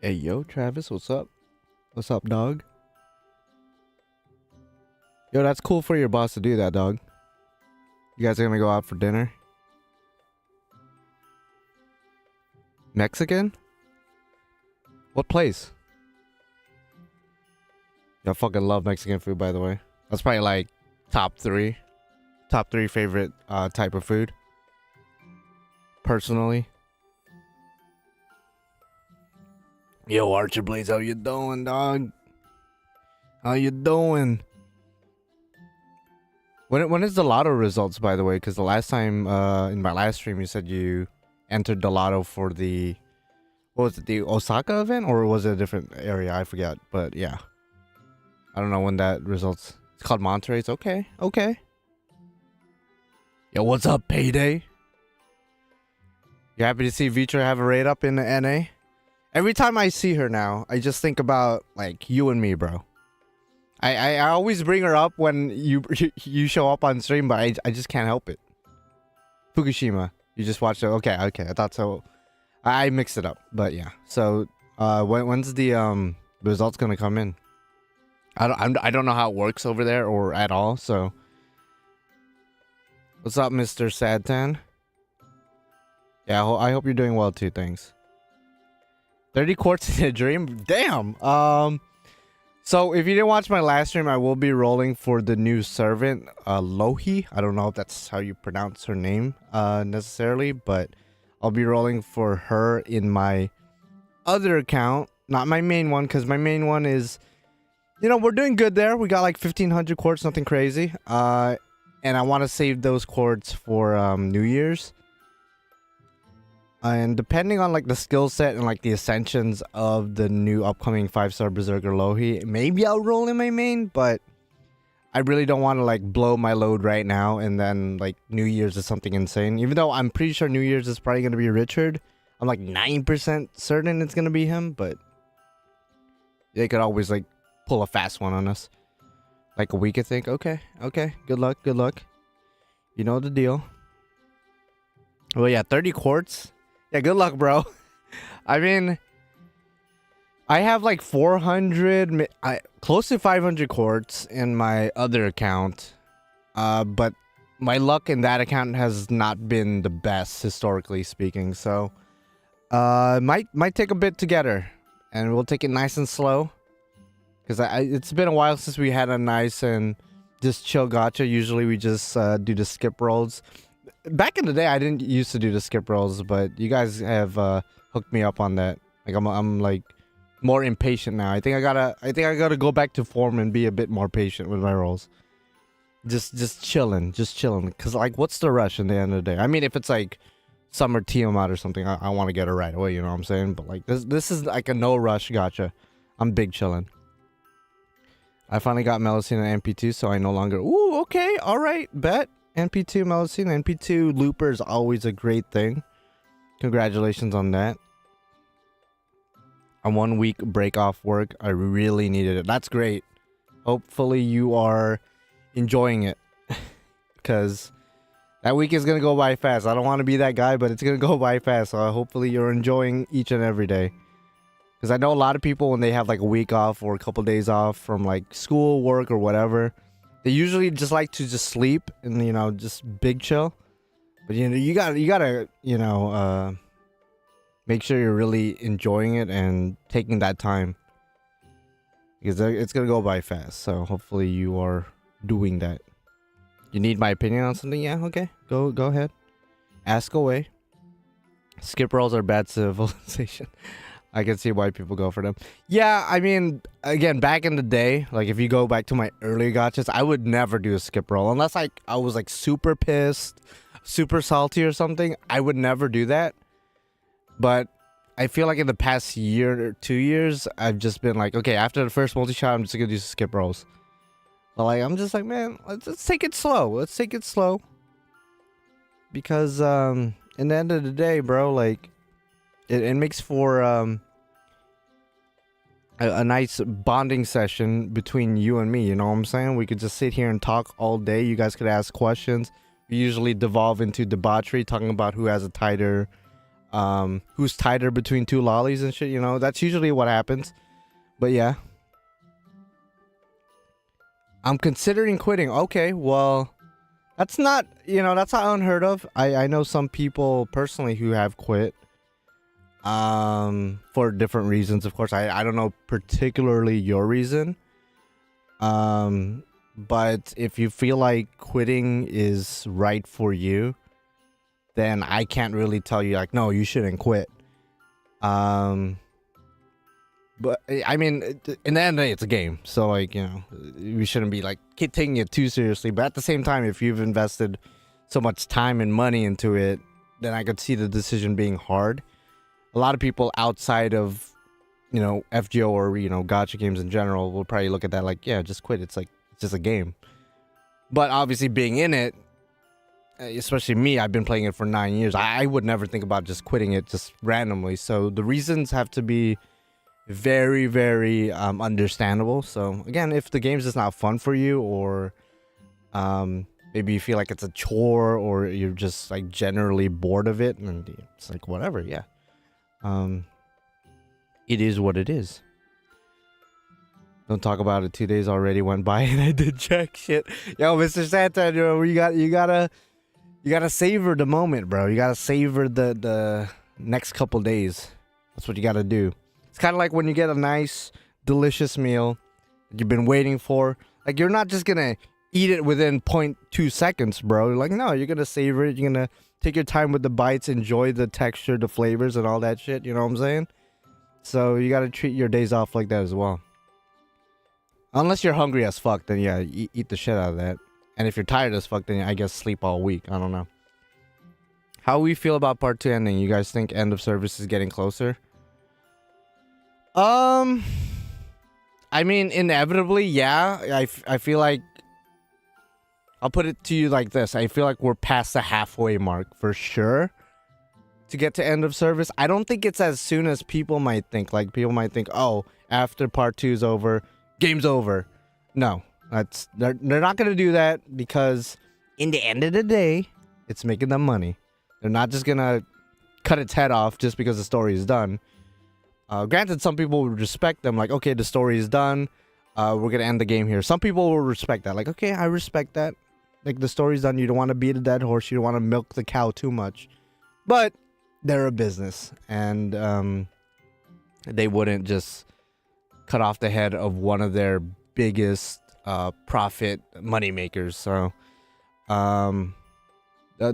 Hey, yo, Travis, what's up? What's up, dog? Yo, that's cool for your boss to do that, dog. You guys are gonna go out for dinner? Mexican? What place? Yeah, I fucking love Mexican food, by the way. That's probably like top three favorite type of food. Personally. Yo, Archer Blaze, how you doing, dog? How you doing? When is the lotto results, by the way? Because the last time in my last stream you said you entered the lotto for the, what was it, the Osaka event, or was it a different area? I forget, but yeah, I don't know when that results. It's called Monterey. It's okay. Yo, what's up, Payday? You happy to see Vitra have a raid up in the NA? Every time I see her now, I just think about like you and me, bro. I always bring her up when you show up on stream, but I just can't help it. Fukushima, you just watched it. Okay, I thought so. I mixed it up, but yeah. So when's the results gonna come in? I don't know how it works over there or at all. So what's up, Mr. Sadtan? Yeah, I hope you're doing well too. Thanks. 30 quartz in a dream. Damn. So if you didn't watch my last stream, I will be rolling for the new servant, Louhi. I don't know if that's how you pronounce her name necessarily, but I'll be rolling for her in my other account, not my main one, because my main one is, you know, we're doing good there. We got like 1,500 quartz, nothing crazy. And I want to save those quartz for New Year's. And depending on like the skill set and like the ascensions of the new upcoming 5-star Berserker Louhi, maybe I'll roll in my main, but I really don't want to like blow my load right now and then like New Year's is something insane. Even though I'm pretty sure New Year's is probably going to be Richard. I'm like 9% certain it's going to be him, but they could always like pull a fast one on us. Like a week, I think. Okay. Good luck. You know the deal. Well, yeah, 30 quartz. Yeah, good luck, bro. I mean, I have like 400, close to 500 quartz in my other account. But my luck in that account has not been the best, historically speaking. So, might take a bit to get her. And we'll take it nice and slow. Because it's been a while since we had a nice and just chill gacha. Usually we just do the skip rolls. Back in the day, I didn't used to do the skip rolls, but you guys have hooked me up on that. Like I'm like more impatient now. I think I gotta go back to form and be a bit more patient with my rolls. Just chilling. Cause like, what's the rush in the end of the day? I mean, if it's like summer Tiamat or something, I want to get it right away. You know what I'm saying? But like this is like a no rush gacha. I'm big chilling. I finally got Melusine and MP2, so I no longer. Ooh, okay, all right, bet. NP2 Melusine, NP2 Looper is always a great thing. Congratulations on that. A 1 week break off work. I really needed it. That's great. Hopefully you are enjoying it. Because that week is going to go by fast. I don't want to be that guy, but it's going to go by fast. So hopefully you're enjoying each and every day. Because I know a lot of people, when they have like a week off or a couple days off from like school, work, or whatever, they usually just like to just sleep and, you know, just big chill. But, you know, you gotta, you know, make sure you're really enjoying it and taking that time. Because it's going to go by fast. So hopefully you are doing that. You need my opinion on something? Yeah, okay. Go ahead. Ask away. Skip rolls are bad civilization. I can see why people go for them. Yeah, I mean, again, back in the day, like if you go back to my earlier gachas, I would never do a skip roll. Unless I was like super pissed, super salty or something, I would never do that. But I feel like in the past year or 2 years, I've just been like, okay, after the first multi-shot, I'm just going to do skip rolls. But like, I'm just like, man, let's take it slow. Let's take it slow. Because in the end of the day, bro, like, it makes for a nice bonding session between you and me, you know what I'm saying? We could just sit here and talk all day. You guys could ask questions. We usually devolve into debauchery, talking about who has a tighter who's tighter between two lollies and shit, you know, that's usually what happens. But yeah, I'm considering quitting. Okay, well, that's not, you know, that's not unheard of. I know some people personally who have quit for different reasons. Of course, I don't know particularly your reason, but if you feel like quitting is right for you, then I can't really tell you like, no, you shouldn't quit. But I mean, in the end of the day, it's a game, so like, you know, we shouldn't be like taking it too seriously. But at the same time, if you've invested so much time and money into it, then I could see the decision being hard. A lot of people outside of, you know, FGO or, you know, gacha games in general will probably look at that like, yeah, just quit. It's like, it's just a game. But obviously being in it, especially me, I've been playing it for 9 years. I would never think about just quitting it just randomly. So the reasons have to be very, very understandable. So again, if the game's just not fun for you, or maybe you feel like it's a chore, or you're just like generally bored of it, and it's like whatever, yeah. It is what it is. Don't talk about it. 2 days already went by and I did jack shit. Yo, Mr. Santa, you gotta savor the moment, bro. You gotta savor the next couple days. That's what you gotta do. It's kind of like when you get a nice, delicious meal that you've been waiting for. Like, you're not just gonna eat it within 0.2 seconds, bro. You're like, no, you're gonna savor it. You're gonna take your time with the bites, enjoy the texture, the flavors, and all that shit. You know what I'm saying? So you gotta treat your days off like that as well. Unless you're hungry as fuck, then yeah, eat the shit out of that. And if you're tired as fuck, then I guess sleep all week. I don't know. How we feel about part 2 ending? You guys think end of service is getting closer? I mean, inevitably, yeah. I feel like, I'll put it to you like this. I feel like we're past the halfway mark for sure to get to end of service. I don't think it's as soon as people might think. Like, people might think, oh, after part 2 is over, game's over. No, they're not gonna do that, because in the end of the day, it's making them money. They're not just gonna cut its head off just because the story is done. Granted, some people would respect them, like, okay, the story is done, we're gonna end the game here. Some people will respect that, like, okay, I respect that. Like, the story's done, you don't want to beat a dead horse, you don't want to milk the cow too much. But they're a business, and they wouldn't just cut off the head of one of their biggest profit money makers. So the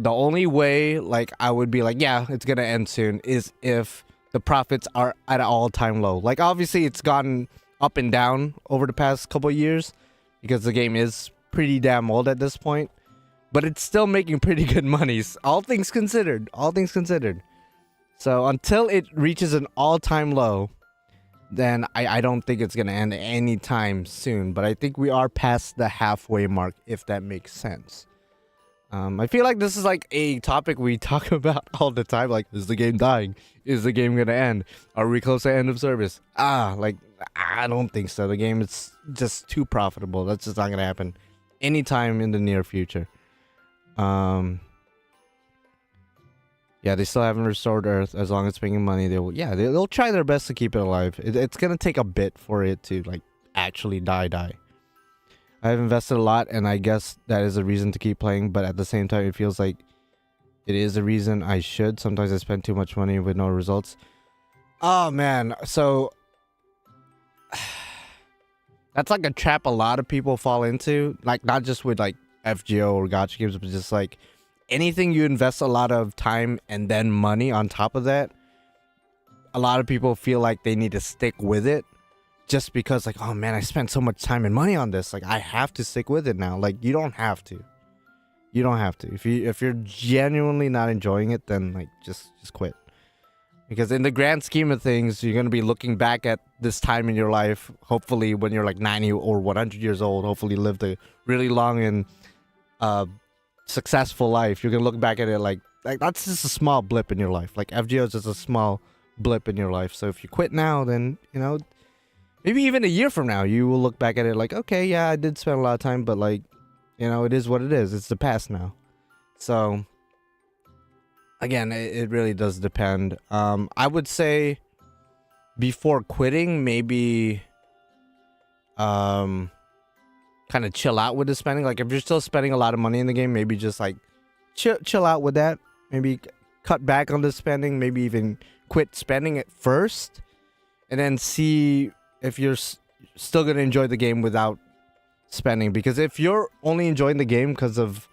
only way, like, I would be like, yeah, it's gonna end soon, is if the profits are at an all-time low. Like, obviously it's gotten up and down over the past couple of years, because the game is pretty damn old at this point, but it's still making pretty good monies, all things considered. So until it reaches an all-time low, then I don't think it's gonna end anytime soon. But I think we are past the halfway mark, if that makes sense. I feel like this is like a topic we talk about all the time. Like, is the game dying? Is the game gonna end? Are we close to end of service? Like, I don't think so. The game is just too profitable. That's just not gonna happen anytime in the near future. Yeah, they still haven't restored Earth. As long as it's making money, they'll try their best to keep it alive. It's gonna take a bit for it to like actually die. I've invested a lot, and I guess that is a reason to keep playing, but at the same time, it feels like it is a reason I should. Sometimes I spend too much money with no results. Oh, man. So, that's like a trap a lot of people fall into. Like, not just with, like, FGO or gacha games, but just, like, anything you invest a lot of time and then money on top of that. A lot of people feel like they need to stick with it. Just because, like, oh man, I spent so much time and money on this, like, I have to stick with it now. Like, you don't have to. You don't have to. If you're genuinely not enjoying it, then like just quit. Because in the grand scheme of things, you're gonna be looking back at this time in your life. Hopefully, when you're like 90 or 100 years old, hopefully lived a really long and successful life. You're gonna look back at it like that's just a small blip in your life. Like, FGO is just a small blip in your life. So if you quit now, then maybe even a year from now, you will look back at it like, okay, yeah, I did spend a lot of time, but like, it is what it is. It's the past now. So again, it really does depend. I would say before quitting, maybe kind of chill out with the spending. Like if you're still spending a lot of money in the game, maybe just like chill out with that. Maybe cut back on the spending. Maybe even quit spending it first, and then see if you're still gonna enjoy the game without spending. Because if you're only enjoying the game because of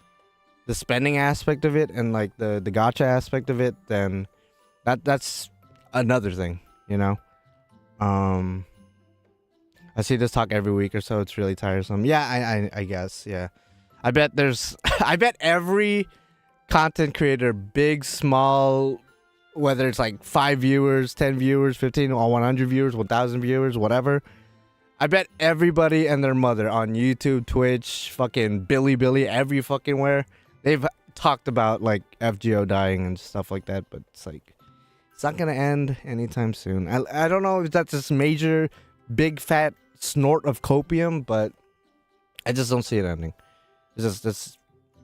the spending aspect of it and like the gacha aspect of it, then that's another thing, you know. I see this talk every week or so. It's really tiresome. Yeah, I guess. Yeah, I bet there's I bet every content creator, big, small, whether it's like 5 viewers, 10 viewers, 15 or 100 viewers, 1,000 viewers, whatever. I bet everybody and their mother on YouTube, Twitch, fucking Billy, every fucking where, they've talked about like FGO dying and stuff like that, but it's like, it's not gonna end anytime soon. I don't know if that's this major, big, fat snort of copium, but I just don't see it ending. It's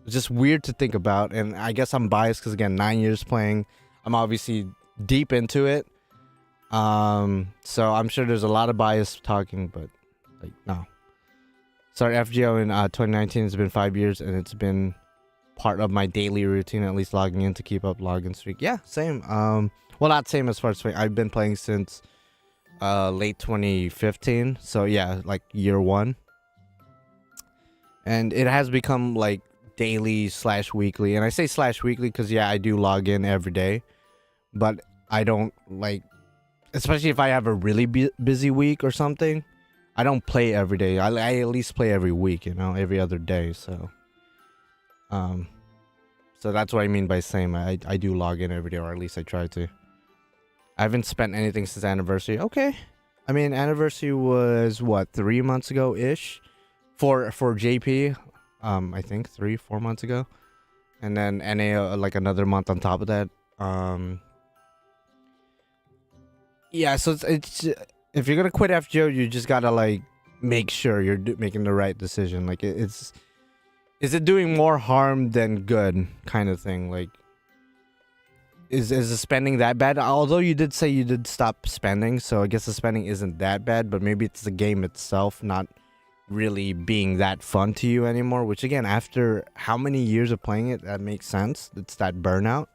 just weird to think about, and I guess I'm biased because again, 9 years playing, I'm obviously deep into it. So I'm sure there's a lot of bias talking, but like no. Sorry, FGO in 2019 has been 5 years, and it's been part of my daily routine, at least logging in to keep up login streak. Yeah, same. Well, not same as far as I've been playing since late 2015, so yeah, like year 1, and it has become like daily / weekly. And I say / weekly because yeah, I do log in every day, but I don't like, especially if I have a really busy week or something, I don't play every day. I at least play every week, you know, every other day. So so that's what I mean by same. I do log in every day, or at least I try to. I haven't spent anything since anniversary. Okay, I mean anniversary was what, 3 months ago ish, for JP. I think 3-4 months ago, and then NA like another month on top of that. Yeah, so it's if you're gonna quit FGO, you just gotta like make sure you're making the right decision. Like is it doing more harm than good, kind of thing? Like is the spending that bad? Although you did say you did stop spending, so I guess the spending isn't that bad. But maybe it's the game itself not really being that fun to you anymore. Which again, after how many years of playing it, that makes sense. It's that burnout.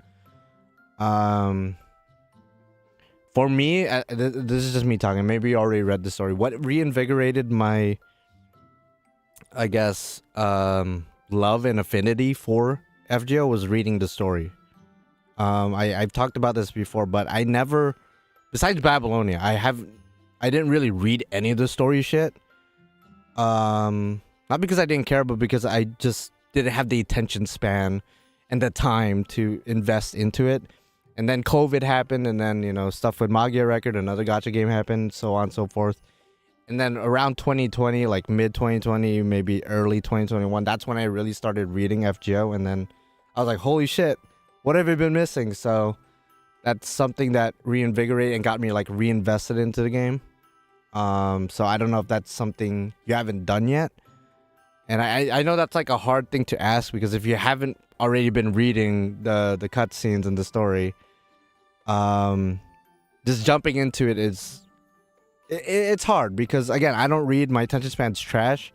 For me, this is just me talking. Maybe you already read the story. What reinvigorated my, I guess, love and affinity for FGO was reading the story. I've talked about this before, but I never, besides Babylonia, I didn't really read any of the story shit. Not because I didn't care, but because I just didn't have the attention span and the time to invest into it. And then COVID happened, and then, you know, stuff with Magia Record, another gacha game happened, so on and so forth. And then around 2020, like mid 2020, maybe early 2021, that's when I really started reading FGO. And then I was like, holy shit, what have I been missing? So that's something that reinvigorated and got me like reinvested into the game. So I don't know if that's something you haven't done yet. And I know that's like a hard thing to ask, because if you haven't already been reading the cutscenes and the story, just jumping into it is it's hard, because again, I don't read, my attention span's trash.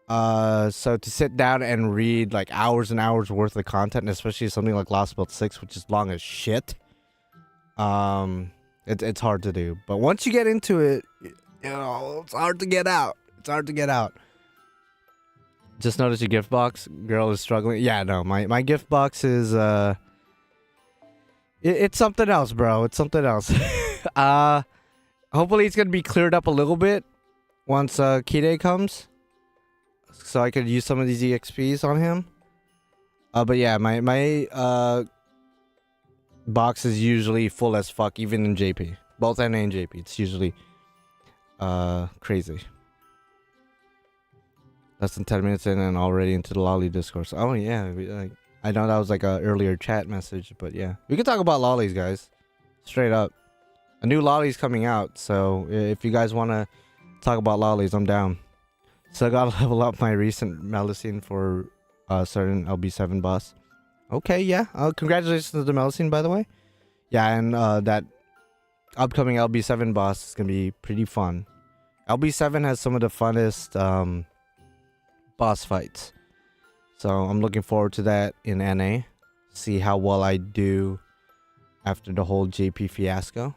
So to sit down and read like hours and hours worth of content, especially something like Lostbelt 6, which is long as shit, it's hard to do. But once you get into it, you know, it's hard to get out. It's hard to get out. Just noticed your gift box. Girl is struggling. Yeah, no, my gift box is it's something else, bro. It's something else. Hopefully it's gonna be cleared up a little bit once Kide comes, so I could use some of these EXPs on him. But yeah, my box is usually full as fuck, even in JP. Both NA and JP. It's usually crazy. Less than 10 minutes in and already into the loli discourse. Oh yeah, I know that was like a earlier chat message, but yeah, we can talk about lolis, guys. Straight up, a new loli's coming out, so if you guys want to talk about lolis, I'm down. So I gotta level up my recent medicine for certain LB7 boss. Okay, yeah. Congratulations to the Melusine, by the way. Yeah, and that upcoming LB7 boss is gonna be pretty fun. LB7 has some of the funnest boss fights, so I'm looking forward to that in NA. See how well I do after the whole JP fiasco.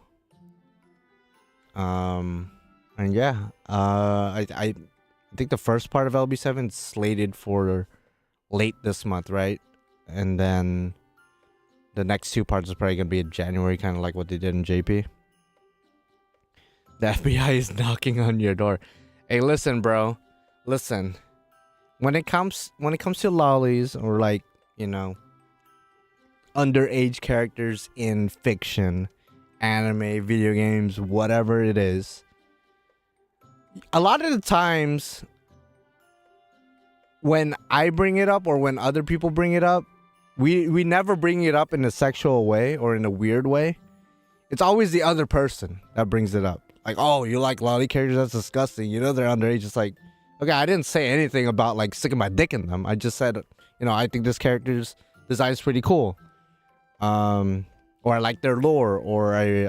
And yeah, I think the first part of LB7 is slated for late this month, right? And then the next two parts is probably gonna be in January, kind of like what they did in JP. The FBI is knocking on your door. Hey, listen, bro. Listen. When it comes to lollies or like, you know, underage characters in fiction, anime, video games, whatever it is, a lot of the times when I bring it up or when other people bring it up, we never bring it up in a sexual way or in a weird way. It's always the other person that brings it up. Like, oh, you like lolly characters? That's disgusting. You know they're underage. It's like, okay, I didn't say anything about like sticking my dick in them. I just said, you know, I think this character's design is pretty cool. Or I like their lore, or I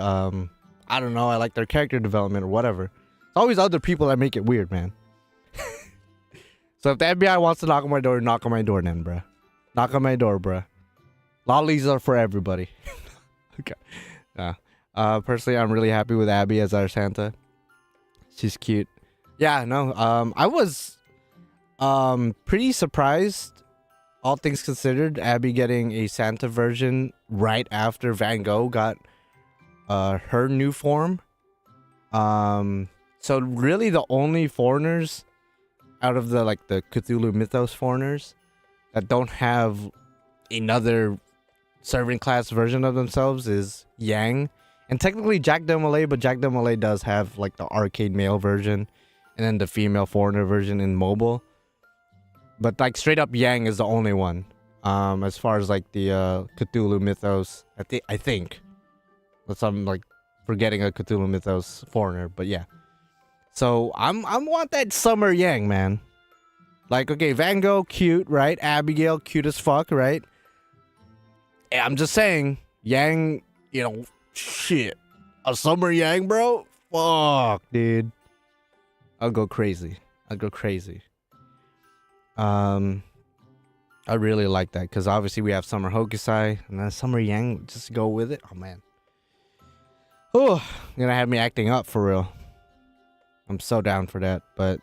don't know, I like their character development or whatever. It's always other people that make it weird, man. So if the FBI wants to knock on my door, knock on my door then, bruh. Knock on my door, bruh. Lollies are for everybody. Okay. Yeah. Personally, I'm really happy with Abby as our Santa. She's cute. Yeah, no. I was pretty surprised, all things considered, Abby getting a Santa version right after Van Gogh got her new form. So really the only foreigners out of the like the Cthulhu Mythos foreigners that don't have another servant class version of themselves is Yang. And technically Jack Del Malay, but Jack Del Malay does have like the arcade male version and then the female foreigner version in mobile. But like straight up Yang is the only one. As far as like the Cthulhu Mythos, I think. Unless I'm like forgetting a Cthulhu Mythos foreigner, but yeah. So I want that summer Yang, man. Like, okay, Van Gogh, cute, right? Abigail, cute as fuck, right? I'm just saying, Yang, you know, shit. A summer Yang, bro? Fuck, dude. I'll go crazy. I really like that, because obviously we have summer Hokusai, and then summer Yang, just go with it. Oh, man. Oh, gonna have me acting up for real. I'm so down for that, but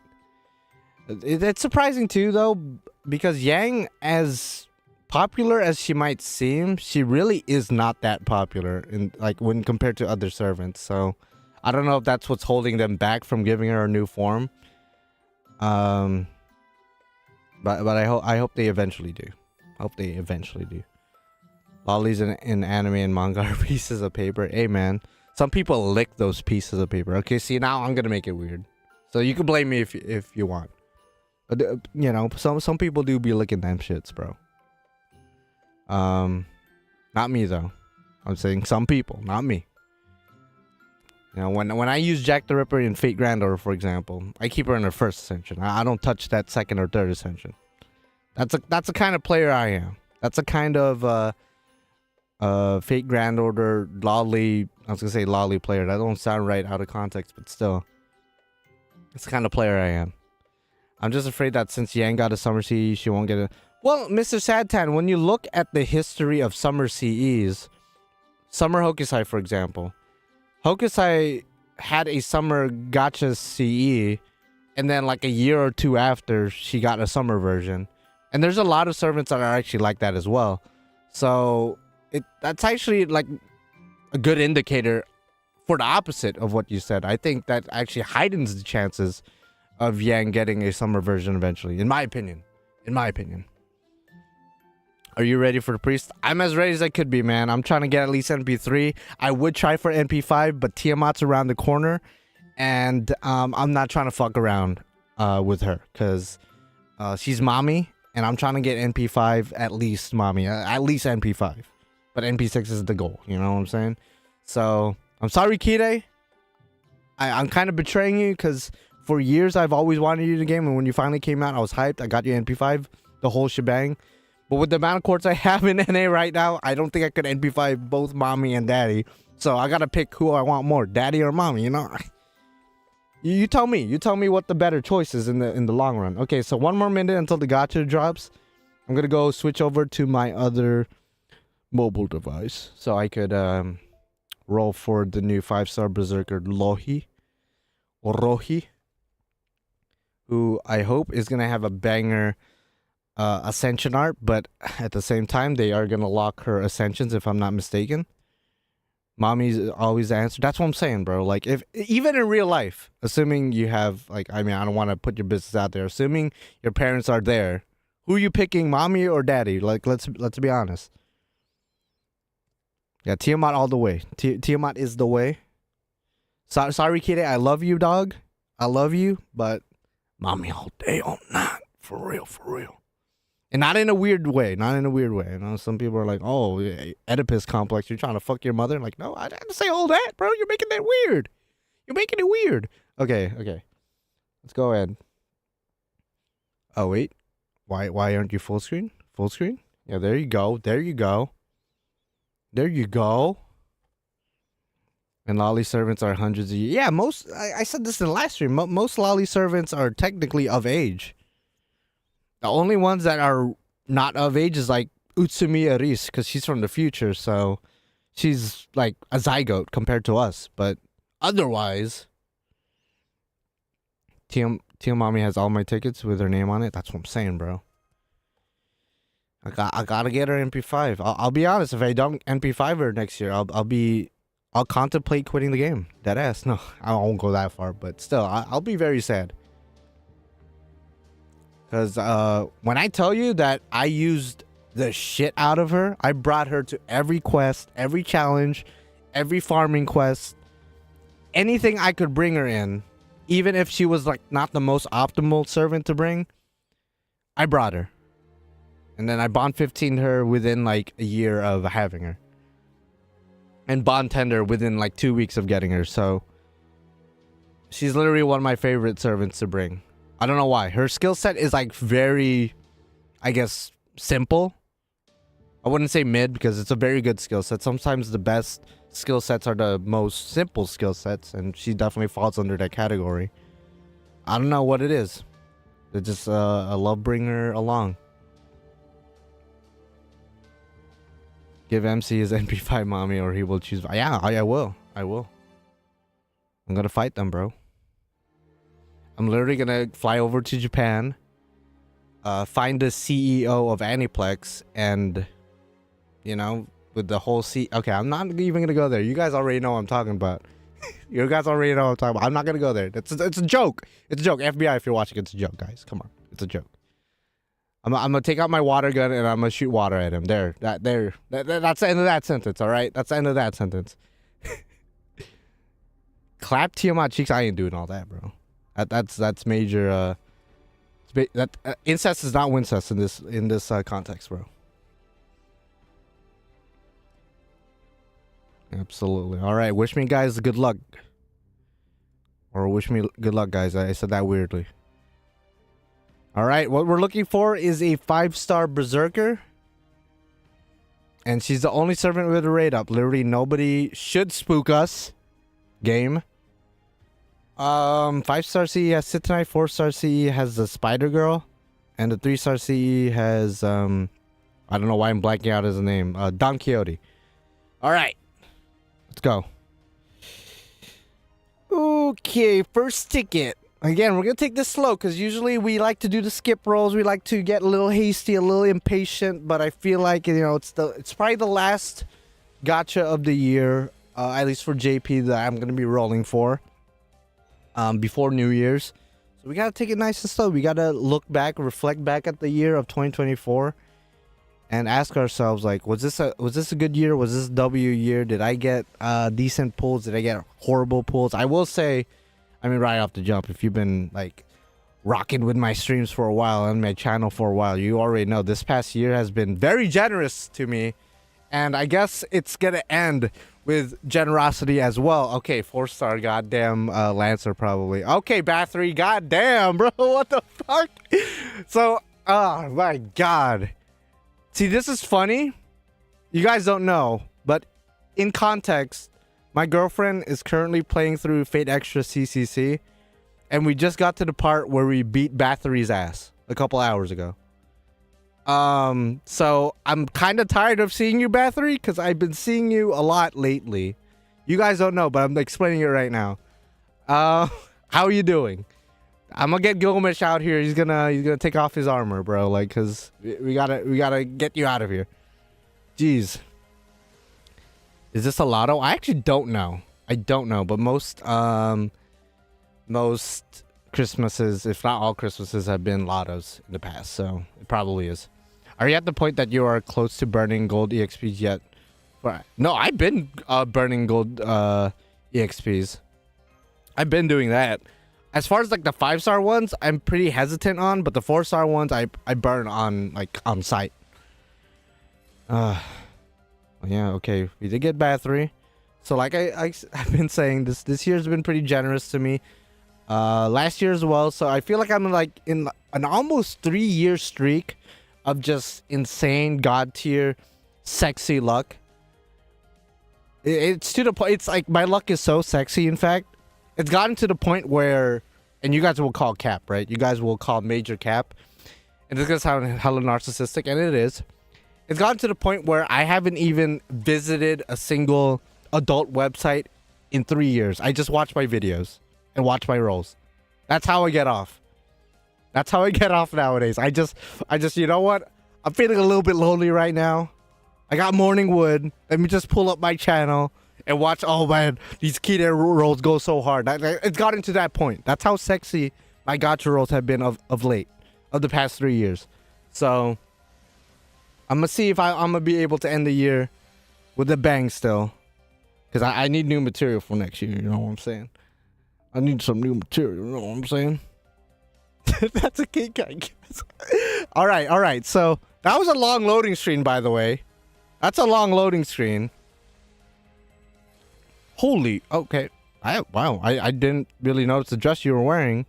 it's surprising too, though, because Yang, as popular as she might seem, she really is not that popular in like when compared to other servants. So I don't know if that's what's holding them back from giving her a new form. But I hope they eventually do. Lollies in anime and manga are pieces of paper. Hey, man. Some people lick those pieces of paper. Okay, see, now I'm gonna make it weird. So you can blame me if you want. But you know, some people do be licking them shits, bro. Not me though. I'm saying some people, not me. You know, when I use Jack the Ripper in Fate Grand Order, for example, I keep her in her first ascension. I don't touch that second or third ascension. That's the kind of player I am. That's a kind of Fate Grand Order lolly. I was gonna say lolly player. That don't sound right out of context, but still, it's the kind of player I am. I'm just afraid that since Yang got a Summer CE, she won't get a. Well, Mr. Sadtan, when you look at the history of Summer CEs, Summer Hokusai, for example, Hokusai had a Summer Gacha CE, and then like a year or two after, she got a Summer version. And there's a lot of servants that are actually like that as well. So that's actually like a good indicator for the opposite of what you said. I think that actually heightens the chances of Yang getting a Summer version eventually, in my opinion. Are you ready for the priest? I'm as ready as I could be, man. I'm trying to get at least NP3. I would try for NP5, but Tiamat's around the corner, and I'm not trying to fuck around with her, because she's mommy, and I'm trying to get NP5 at least mommy, at least NP5. But NP6 is the goal, you know what I'm saying? So, I'm sorry, Kide. I'm kind of betraying you, because for years I've always wanted you to game, and when you finally came out, I was hyped. I got you NP5, the whole shebang. But with the amount of quartz I have in NA right now, I don't think I could NP5 both mommy and daddy. So I gotta pick who I want more, daddy or mommy, you know? You tell me. You tell me what the better choice is in the long run. Okay, so 1 more minute until the gacha drops. I'm gonna go switch over to my other mobile device so I could roll for the new 5-star Berserker Louhi or Rohi, who I hope is gonna have a banger ascension art, but at the same time they are gonna lock her ascensions if I'm not mistaken. Mommy's always the answer. That's what I'm saying, bro. Like, if even in real life, assuming you have, like, I mean, I don't want to put your business out there. Assuming your parents are there, who are you picking, mommy or daddy? Like, let's be honest. Yeah, Tiamat all the way. Tiamat is the way. Sorry, Kitty. I love you, dog. I love you, but mommy all day, all night. For real, for real. And not in a weird way. Not in a weird way. You know, some people are like, oh, Oedipus complex. You're trying to fuck your mother. Like, no, I didn't say all that, bro. You're making that weird. You're making it weird. Okay. Let's go ahead. Oh, wait. Why aren't you full screen? Full screen? Yeah, there you go. There you go. There you go. And loli servants are hundreds of years. Yeah, I said this in the last stream. Most loli servants are technically of age. The only ones that are not of age is like Utsumi Aris, because she's from the future, so she's like a zygote compared to us. But otherwise, Tia Mommy has all my tickets with her name on it. That's what I'm saying, bro. I gotta get her MP5. I'll be honest, if I don't MP5 her next year, I'll contemplate quitting the game. Dead ass. No, I won't go that far, but still, I'll be very sad. Because when I tell you that I used the shit out of her, I brought her to every quest, every challenge, every farming quest, anything I could bring her in, even if she was like not the most optimal servant to bring, I brought her. And then I bond 15'd her within like a year of having her. And bond tender within like 2 weeks of getting her. So she's literally one of my favorite servants to bring. I don't know why. Her skill set is like very, I guess, simple. I wouldn't say mid because it's a very good skill set. Sometimes the best skill sets are the most simple skill sets, and she definitely falls under that category. I don't know what it is. It's just a love bringer along. Give MC his NP5 mommy or he will choose. Yeah, I will. I will. I'm gonna fight them, bro. I'm literally gonna fly over to Japan, find the CEO of Aniplex, and, you know, with the whole okay, I'm not even gonna go there. You guys already know what I'm talking about. You guys already know what I'm talking about. I'm not gonna go there. It's a joke. It's a joke. FBI, if you're watching, it's a joke, guys. Come on, it's a joke. I'm gonna take out my water gun and I'm gonna shoot water at him. That's the end of that sentence. All right, that's the end of that sentence. Clap Tiamat cheeks. I ain't doing all that, bro. That's major. Incest is not wincest in this context, bro. Absolutely. All right. Wish me guys good luck, or wish me good luck, guys. I said that weirdly. All right. What we're looking for is a 5-star Berserker, and she's the only servant with a rate up. Literally nobody should spook us. Game. 5-star CE has Sitanite, 4-star CE has the Spider Girl, and the 3-star CE has I don't know why I'm blanking out his name. Don Quixote. All right, let's go. Okay, first ticket. Again, we're gonna take this slow because usually we like to do the skip rolls. We like to get a little hasty, a little impatient, but I feel like, you know, it's probably the last gacha of the year, at least for JP, that I'm gonna be rolling for. Before New Year's, so we gotta take it nice and slow. We gotta look back, reflect back at the year of 2024, and ask ourselves, like, was this a good year? Was this a W year? Did I get decent pulls? Did I get horrible pulls? I will say, I mean, right off the jump, if you've been like rocking with my streams for a while and my channel for a while, you already know this past year has been very generous to me, and I guess it's gonna end with generosity as well. Okay, 4-star, goddamn Lancer probably. Okay, Bathory, goddamn, bro, what the fuck? So, oh my god. See, this is funny. You guys don't know, but in context, my girlfriend is currently playing through Fate Extra CCC, and we just got to the part where we beat Bathory's ass a couple hours ago. So I'm kind of tired of seeing you, Bathory, because I've been seeing you a lot lately. You guys don't know, but I'm explaining it right now. How are you doing? I'm gonna get Gilgamesh out here. He's gonna take off his armor, bro. Like, cause we gotta get you out of here. Jeez. Is this a lotto? I actually don't know. I don't know, but most Christmases, if not all Christmases, have been lottos in the past, so it probably is. Are you at the point that you are close to burning gold EXPs yet? No, I've been burning gold EXPs. I've been doing that. As far as like the 5-star ones, I'm pretty hesitant on, but the 4-star ones I burn on site. Yeah, okay. We did get Bathory. So like I've been saying, this year's been pretty generous to me. Last year as well. So I feel like I'm like in an almost 3-year streak of just insane god tier sexy luck. It's to the point. It's like my luck is so sexy. In fact, it's gotten to the point where, and you guys will call cap, right? You guys will call major cap, and it's gonna sound hella narcissistic, and it is. It's gotten to the point where I haven't even visited a single adult website in 3 years. I just watch my videos and watch my rolls. That's how I get off. That's how I get off nowadays. I just, you know what? I'm feeling a little bit lonely right now. I got morning wood. Let me just pull up my channel and watch. Oh man, these key rolls go so hard. It's gotten to that point. That's how sexy my gacha rolls have been of late, of the past 3 years. So I'm gonna see if I'm gonna be able to end the year with a bang still, because I need new material for next year. You know what I'm saying? I need some new material. You know what I'm saying? That's a kink, I guess. All right. So that was a long loading screen, by the way. That's a long loading screen. Holy, okay. Wow, I didn't really notice the dress you were wearing.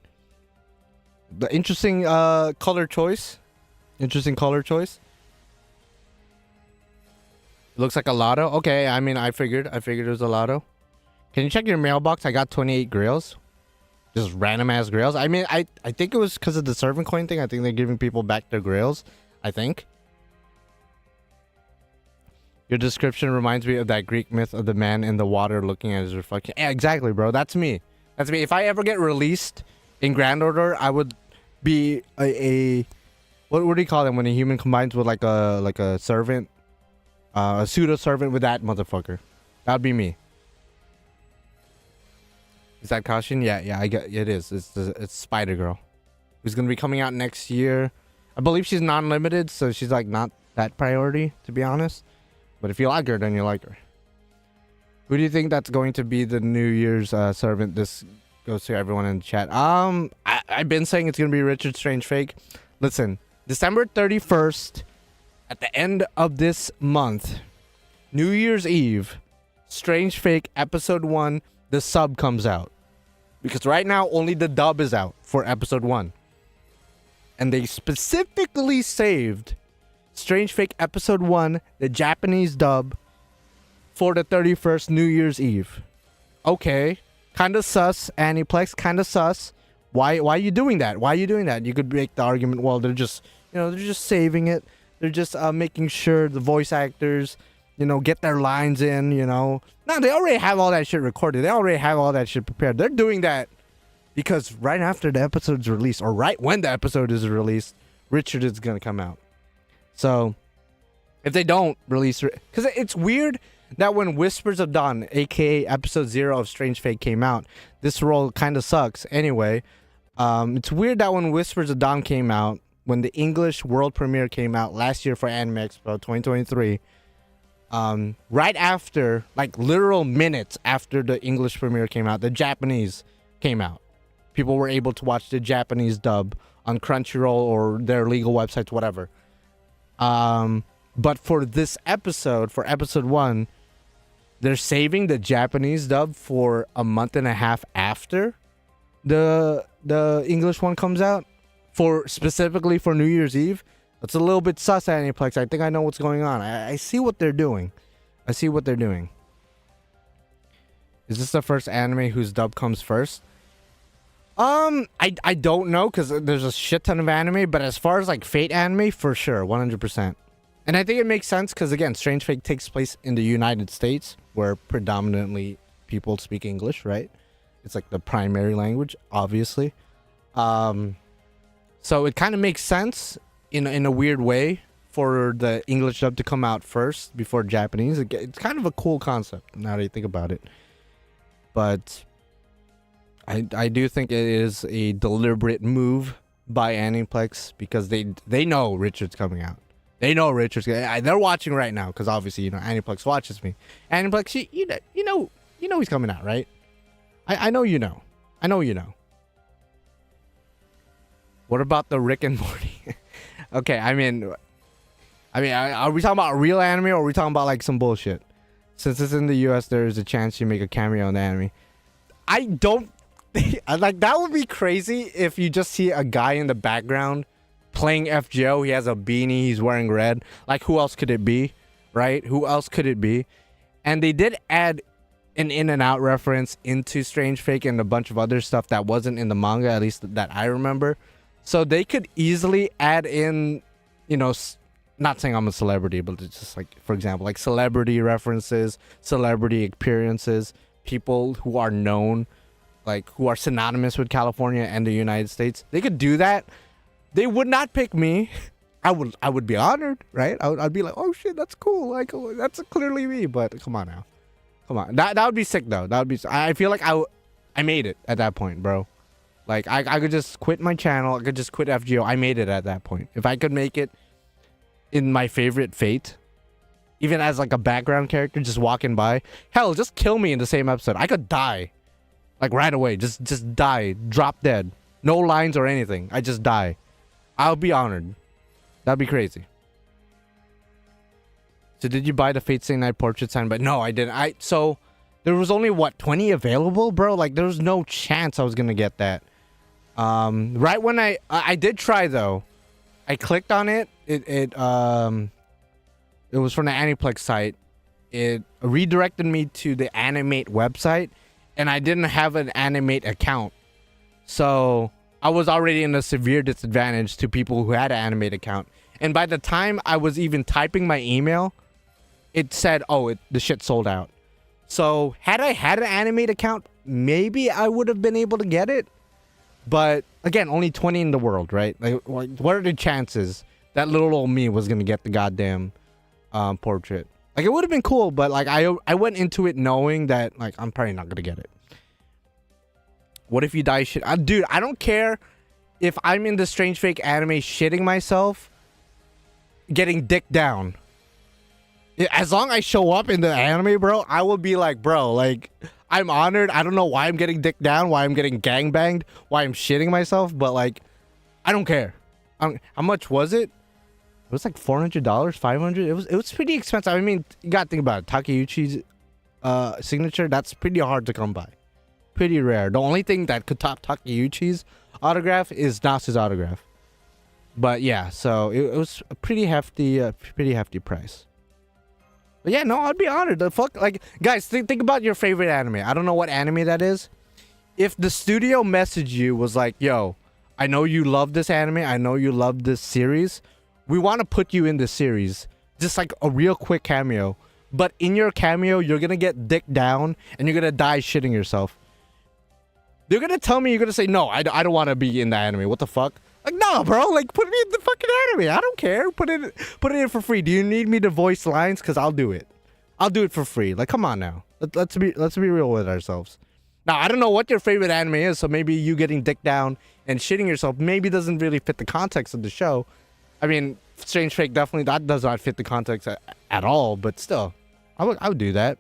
The interesting color choice. Interesting color choice. Looks like a lotto. Okay, I mean, I figured it was a lotto. Can you check your mailbox? I got 28 grails. Just random ass grails. I mean, I think it was because of the servant coin thing. I think they're giving people back their grails. I think. Your description reminds me of that Greek myth of the man in the water looking at his reflection. Yeah, exactly, bro. That's me. That's me. If I ever get released in Grand Order, I would be a what do you call them when a human combines with like a servant, a pseudo servant with that motherfucker? That'd be me. Is that caution? Yeah. I get it is. It's Spider Girl, who's gonna be coming out next year. I believe she's non-limited, so she's like not that priority, to be honest. But if you like her, then you like her. Who do you think that's going to be the New Year's servant? This goes to everyone in the chat. I've been saying it's going to be Richard Strange Fake. Listen, December 31st, at the end of this month, New Year's Eve, Strange Fake Episode 1, the sub comes out. Because right now, only the dub is out for Episode 1. And they specifically saved Strange Fake Episode 1, the Japanese dub, for the 31st New Year's Eve. Okay. Kind of sus, Aniplex. Kind of sus. Why are you doing that? Why are you doing that? You could make the argument, well, they're just saving it. They're just making sure the voice actors, get their lines in, No, they already have all that shit recorded. They already have all that shit prepared. They're doing that because right after the episode's released, or right when the episode is released, Richard is going to come out. So, if they don't release... Because it's weird that when Whispers of Dawn, a.k.a. Episode 0 of Strange Fate came out, this role kind of sucks. Anyway, it's weird that when Whispers of Dawn came out, when the English world premiere came out last year for Anime Expo 2023, right after, like literal minutes after the English premiere came out, the Japanese came out. People were able to watch the Japanese dub on Crunchyroll or their legal websites, whatever. But for this episode, for Episode 1, they're saving the Japanese dub for a month and a half after the English one comes out, specifically for New Year's Eve. That's a little bit sus, Aniplex. I think I know what's going on. I see what they're doing. I see what they're doing. Is this the first anime whose dub comes first? I don't know, because there's a shit ton of anime, but as far as like Fate anime, for sure, 100%. And I think it makes sense because, again, Strange Fate takes place in the United States, where predominantly people speak English, right? It's like the primary language, obviously. So it kind of makes sense in a weird way for the English dub to come out first before Japanese. It's kind of a cool concept now that you think about it. But I do think it is a deliberate move by Aniplex because they know Richard's coming out. They know Richard's. They're watching right now because obviously Aniplex watches me. Aniplex, you know he's coming out, right? I know you know. I know you know. What about the Rick and Morty? Okay, I mean, are we talking about real anime or are we talking about like some bullshit? Since it's in the US, there is a chance you make a cameo in the anime. I don't like that would be crazy if you just see a guy in the background playing FGO. He has a beanie, he's wearing red. Like, who else could it be? Right? Who else could it be? And they did add an in and out reference into Strange Fate and a bunch of other stuff that wasn't in the manga, at least that I remember. So they could easily add in, not saying I'm a celebrity, but it's just like, for example, like celebrity references, celebrity appearances, people who are known, like who are synonymous with California and the United States. They could do that. They would not pick me. I would be honored, right? I'd be like, oh shit, that's cool. Like, that's clearly me. But come on now, come on. That would be sick though. That would be. I feel like I made it at that point, bro. Like I could just quit my channel. I could just quit FGO. I made it at that point. If I could make it in my favorite Fate, even as like a background character, just walking by. Hell, just kill me in the same episode. I could die, like right away. Just die, drop dead. No lines or anything. I just die. I'll be honored. That'd be crazy. So did you buy the Fate Stay Night portrait sign? But no, I didn't. So there was only what 20 available, bro. Like there was no chance I was gonna get that. Right when I did try though, I clicked on it. It was from the Aniplex site. It redirected me to the Animate website, and I didn't have an Animate account, so I was already in a severe disadvantage to people who had an Animate account. And by the time I was even typing my email, it said, "Oh, the shit sold out." So had I had an Animate account, maybe I would have been able to get it. But again, only 20 in the world, right? Like what are the chances that little old me was gonna get the goddamn portrait? Like, it would have been cool, but like I went into it knowing that like I'm probably not gonna get it. What if you die shit? Dude, I don't care if I'm in the Strange Fate anime shitting myself, getting dick down. As long as I show up in the anime, bro, I will be like, bro, like, I'm honored. I don't know why I'm getting dick down, why I'm getting gangbanged, why I'm shitting myself, but like, I don't care. How much was it? It was like $400, $500. It was pretty expensive. I mean, you gotta think about it. Takeuchi's signature, that's pretty hard to come by. Pretty rare. The only thing that could top Takeuchi's autograph is Nas's autograph. But yeah, so it was a pretty hefty price. But yeah, no, I'd be honored. The fuck, like, guys, think about your favorite anime. I don't know what anime that is. If the studio messaged you was like, yo, I know you love this anime. I know you love this series. We want to put you in this series. Just like a real quick cameo. But in your cameo, you're going to get dick down and you're going to die shitting yourself. They're going to tell me, you're going to say, no, I don't want to be in the anime. What the fuck? Like, no, bro. Like, put me in the fucking anime. I don't care. Put it in for free. Do you need me to voice lines? Because I'll do it. I'll do it for free. Like, come on now. Let's be real with ourselves. Now, I don't know what your favorite anime is, so maybe you getting dick down and shitting yourself maybe doesn't really fit the context of the show. I mean, Strange Fate definitely, that does not fit the context at all, but still, I would do that.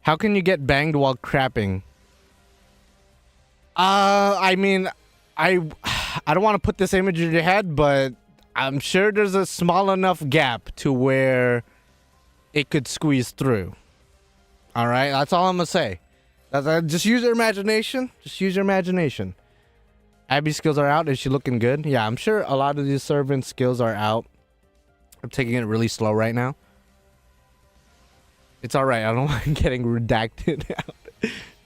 How can you get banged while crapping? I mean, I don't want to put this image in your head, but I'm sure there's a small enough gap to where it could squeeze through. All right, that's all I'm gonna say. Just use your imagination. Just use your imagination. Abby's skills are out. Is she looking good? Yeah, I'm sure a lot of these servants' skills are out. I'm taking it really slow right now. It's alright. I don't mind getting redacted out.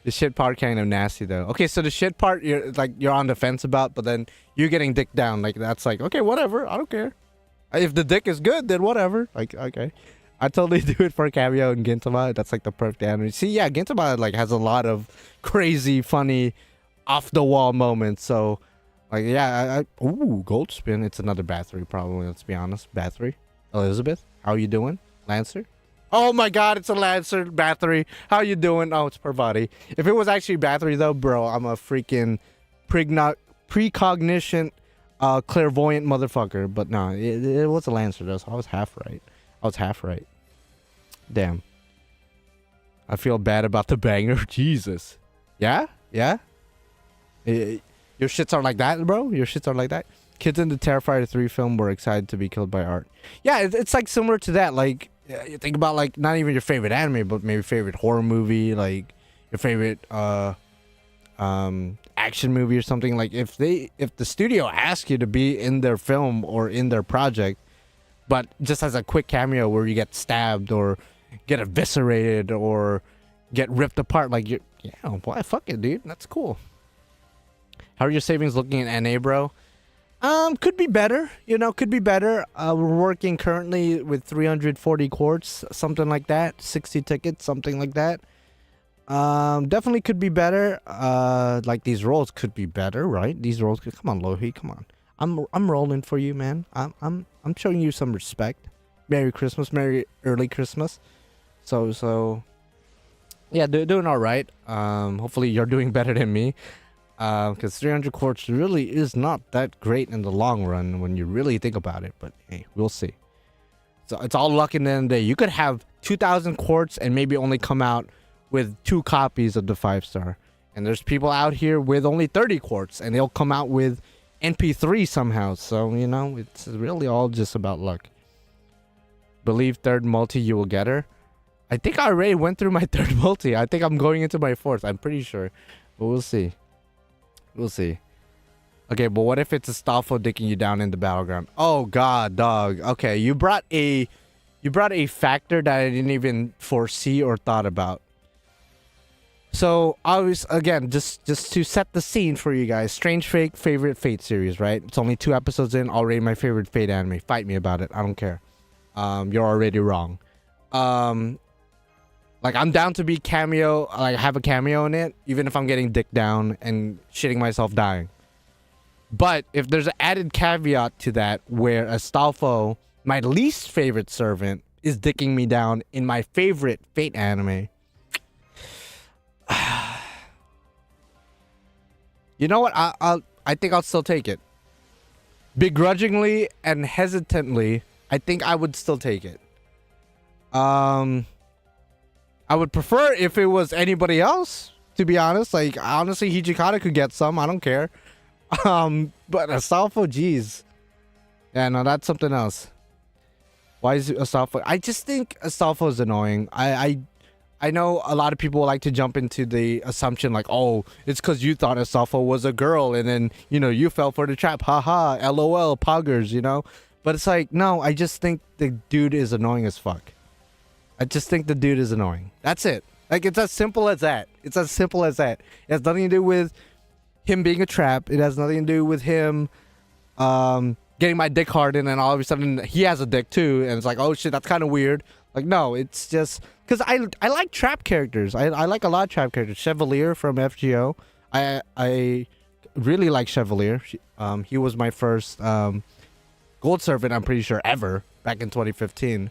The shit part kind of nasty though. Okay, so the shit part you're on the fence about, but then you're getting dick down. Like that's like, okay, whatever. I don't care. If the dick is good, then whatever. Like, okay. I totally do it for a cameo in Gintama. That's like the perfect anime. See, yeah, Gintama like has a lot of crazy, funny, off the wall moments. So, like, yeah, ooh, gold spin. It's another Bathory, probably. Let's be honest. Bathory. Elizabeth, how you doing? Lancer. Oh my God, it's a Lancer Bathory. How you doing? Oh, it's Parvati. If it was actually Bathory though, bro, I'm a freaking precognition, clairvoyant motherfucker. But no, it was a Lancer though, so I was half right. Damn. I feel bad about the banger. Jesus. Yeah? Yeah? Your shits are like that, bro? Your shits are like that? Kids in the Terrifier 3 film were excited to be killed by art. Yeah, it's like similar to that. Like, you think about like not even your favorite anime, but maybe favorite horror movie, like your favorite action movie or something. Like if the studio asks you to be in their film or in their project, but just as a quick cameo where you get stabbed or get eviscerated or get ripped apart, like you, yeah, why fuck it, dude? That's cool. How are your savings looking in NA, bro? Could be better, you know, could be better. We're working currently with 340 quartz, something like that, 60 tickets, something like that. Definitely could be better. Like these rolls could be better, right? These rolls could, come on, Louhi, come on. I'm rolling for you, man. I'm showing you some respect. Merry Christmas, Merry early Christmas. So yeah, doing all right. Hopefully you're doing better than me. Because 300 quartz really is not that great in the long run when you really think about it. But hey, we'll see. So it's all luck in the end of the day. You could have 2,000 quartz and maybe only come out with 2 copies of the 5-star. And there's people out here with only 30 quartz and they'll come out with NP3 somehow. So, you know, it's really all just about luck. Believe third multi you will get her. I think I already went through my third multi. I think I'm going into my 4th. I'm pretty sure. But we'll see. We'll see. Okay, but what if it's a Astolfo dicking you down in the battleground? Oh God, dog. Okay, you brought a factor that I didn't even foresee or thought about. So again, just to set the scene for you guys. Strange Fate favorite Fate series, right? It's only 2 episodes in, already my favorite Fate anime. Fight me about it. I don't care. You're already wrong. Like, I'm down to be cameo, like, have a cameo in it, even if I'm getting dick down and shitting myself dying. But if there's an added caveat to that, where Astolfo, my least favorite servant, is dicking me down in my favorite Fate anime. You know what? I think I'll still take it. Begrudgingly and hesitantly, I think I would still take it. I would prefer if it was anybody else, to be honest. Like, honestly, Hijikata could get some. I don't care. But Astolfo, geez. Yeah, no, that's something else. Why is Astolfo? I just think Astolfo is annoying. I know a lot of people like to jump into the assumption like, oh, it's because you thought Astolfo was a girl and then, you know, you fell for the trap. Haha, LOL, poggers, you know? But it's like, no, I just think the dude is annoying as fuck. I just think the dude is annoying. That's it. Like, it's as simple as that. It's as simple as that. It has nothing to do with him being a trap. It has nothing to do with him getting my dick hard and then all of a sudden he has a dick too. And it's like, oh shit, that's kind of weird. Like, no, it's just... Because I like trap characters. I like a lot of trap characters. Chevalier from FGO. I really like Chevalier. He was my first gold servant, I'm pretty sure, ever. Back in 2015.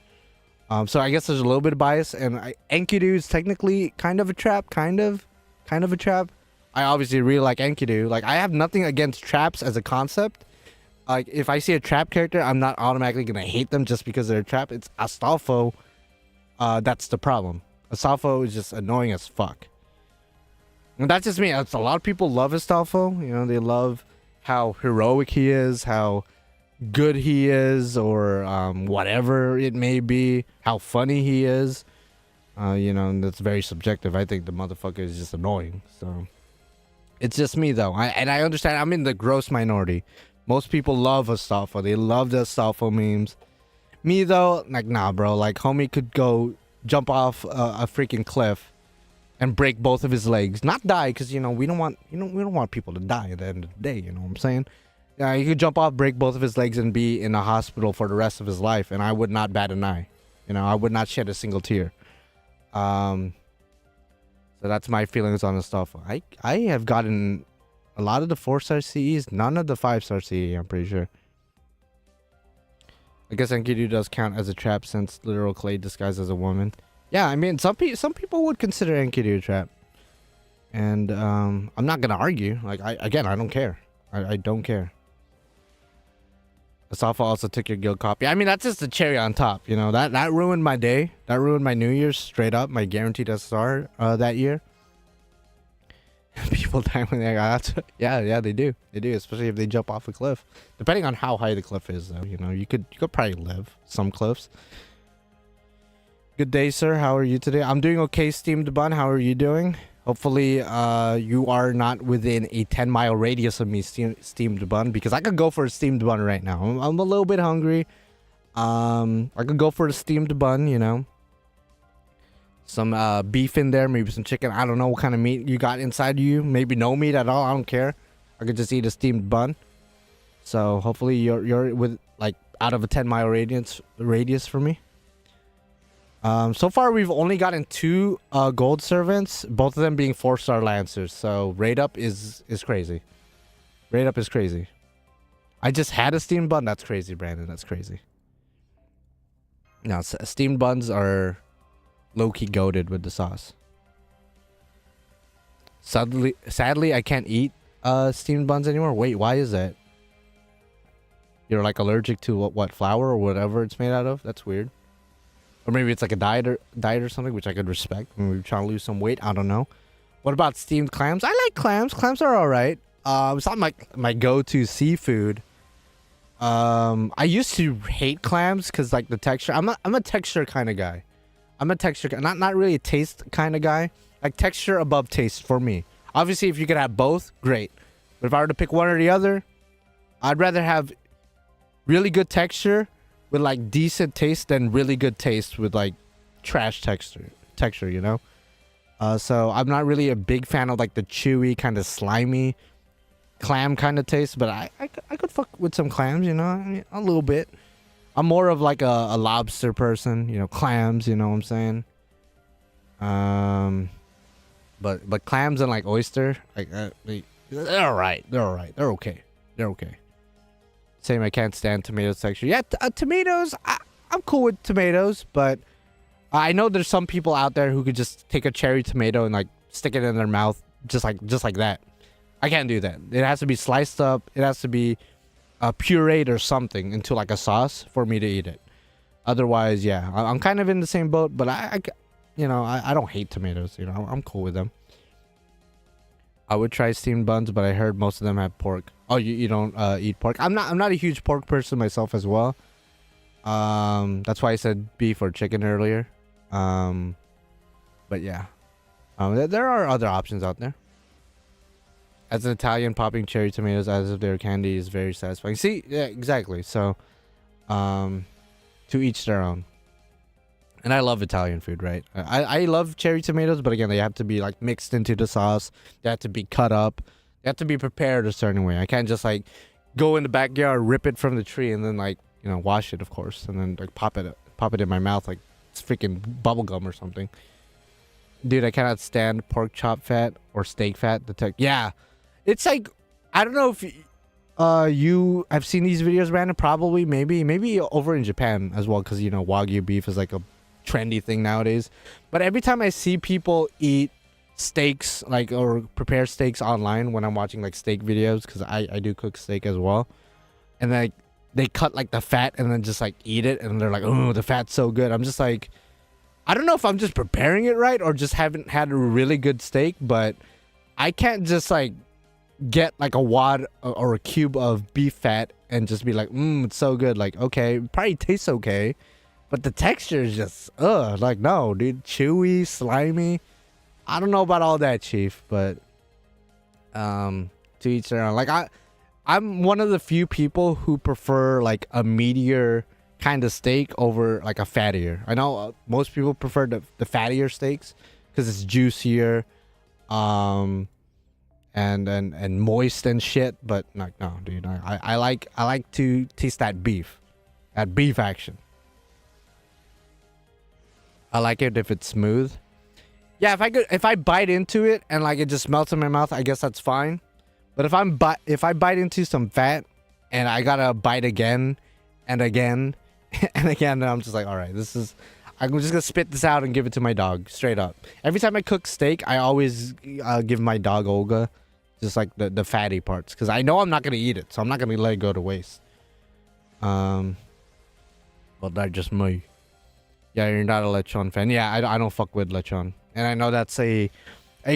So I guess there's a little bit of bias, and Enkidu is technically kind of a trap, kind of a trap. I obviously really like Enkidu. Like, I have nothing against traps as a concept. Like, if I see a trap character, I'm not automatically gonna hate them just because they're a trap. It's Astolfo. That's the problem. Astolfo is just annoying as fuck. And that's just me. It's a lot of people love Astolfo. You know, they love how heroic he is, how good he is, or whatever it may be, how funny he is. You know, and that's very subjective. I think the motherfucker is just annoying. So It's just me though. And I understand I'm in the gross minority. Most people love Astolfo. They love the Astolfo memes. Me though, like nah, bro. Like homie could go jump off a freaking cliff and break both of his legs, not die, because you know we don't want people to die at the end of the day. You know what I'm saying? Yeah, he could jump off, break both of his legs, and be in a hospital for the rest of his life, and I would not bat an eye. You know, I would not shed a single tear. So that's my feelings on the stuff. I have gotten a lot of the 4-star CEs, none of the 5-star CE. I'm pretty sure. I guess Enkidu does count as a trap since literal clay disguised as a woman. Yeah, I mean some people would consider Enkidu a trap, and I'm not gonna argue. Like I don't care. I don't care. Asafa also took your guild copy. I mean, that's just the cherry on top. You know, that ruined my day. That ruined my New Year's straight up. My guaranteed SR that year. People die when they got yeah, they do. They do, especially if they jump off a cliff. Depending on how high the cliff is, though. You know, you could probably live some cliffs. Good day, sir. How are you today? I'm doing okay, Steamed Bun. How are you doing? Hopefully, you are not within a 10-mile radius of me, Steamed Bun, because I could go for a Steamed Bun right now. I'm a little bit hungry. I could go for a Steamed Bun, you know. Some beef in there, maybe some chicken. I don't know what kind of meat you got inside you. Maybe no meat at all. I don't care. I could just eat a Steamed Bun. So hopefully you're with like out of a 10-mile radius for me. So far we've only gotten 2 gold servants, both of them being 4-star lancers. So rate up is crazy. Rate up is crazy. I just had a steamed bun. That's crazy, Brandon. That's crazy. Now steamed buns are low-key goated with the sauce. Sadly, I can't eat steamed buns anymore. Wait, why is that? You're like allergic to what flour or whatever it's made out of? That's weird. Or maybe it's like a diet or something, which I could respect. Maybe we're trying to lose some weight. I don't know. What about steamed clams? I like clams. Clams are all right. It's not my go-to seafood. I used to hate clams because like the texture. I'm a texture kind of guy. I'm a texture, not really a taste kind of guy. Like texture above taste for me. Obviously, if you could have both, great. But if I were to pick one or the other, I'd rather have really good texture with like decent taste than really good taste with like trash texture, you know. So I'm not really a big fan of like the chewy kind of slimy clam kind of taste, but I could fuck with some clams, you know. I mean, a little bit. I'm more of like a lobster person, you know, clams, you know what I'm saying. But clams and like oyster, like they're all right. They're all right. They're okay. They're okay. Same, I can't stand tomato texture. Yeah, tomatoes, I'm cool with tomatoes, but I know there's some people out there who could just take a cherry tomato and like stick it in their mouth just like that. I can't do that. It has to be sliced up. It has to be pureed or something into like a sauce for me to eat it. Otherwise, yeah, I'm kind of in the same boat, but I don't hate tomatoes. You know, I'm cool with them. I would try steamed buns, but I heard most of them have pork. Oh, you don't eat pork? I'm not a huge pork person myself as well. That's why I said beef or chicken earlier. But yeah, there are other options out there. As an Italian, popping cherry tomatoes as if they're candy is very satisfying. See, yeah, exactly. So, to each their own. And I love Italian food, right? I love cherry tomatoes, but again, they have to be like mixed into the sauce. They have to be cut up. They have to be prepared a certain way. I can't just like go in the backyard, rip it from the tree, and then like, you know, wash it, of course, and then like pop it in my mouth like it's freaking bubble gum or something. Dude, I cannot stand pork chop fat or steak fat. Yeah, it's like, I don't know if you have seen these videos, Brandon. Probably, maybe over in Japan as well, because you know Wagyu beef is like a trendy thing nowadays. But every time I see people eat steaks like or prepare steaks online when I'm watching like steak videos, because I do cook steak as well, and like they cut like the fat and then just like eat it, and they're like, oh, the fat's so good. I'm just like, I don't know if I'm just preparing it right or just haven't had a really good steak, but I can't just like get like a wad or a cube of beef fat and just be like, it's so good. Like, okay, it probably tastes okay, but the texture is just like, no, dude, chewy, slimy. I don't know about all that, Chief, but To each their own. Like I'm one of the few people who prefer like a meatier kind of steak over like a fattier. I know most people prefer the fattier steaks because it's juicier, and moist and shit. But like no, dude, I like to taste that beef action. I like it if it's smooth. Yeah, if I bite into it and like it just melts in my mouth, I guess that's fine. But if I bite into some fat and I gotta bite again and again and again, I'm just like, all right, I'm just gonna spit this out and give it to my dog straight up. Every time I cook steak, I always give my dog Olga just like the fatty parts because I know I'm not gonna eat it, so I'm not gonna let it go to waste. Well, that's just me. Yeah, you're not a lechon fan. Yeah, I don't fuck with lechon, and I know that's a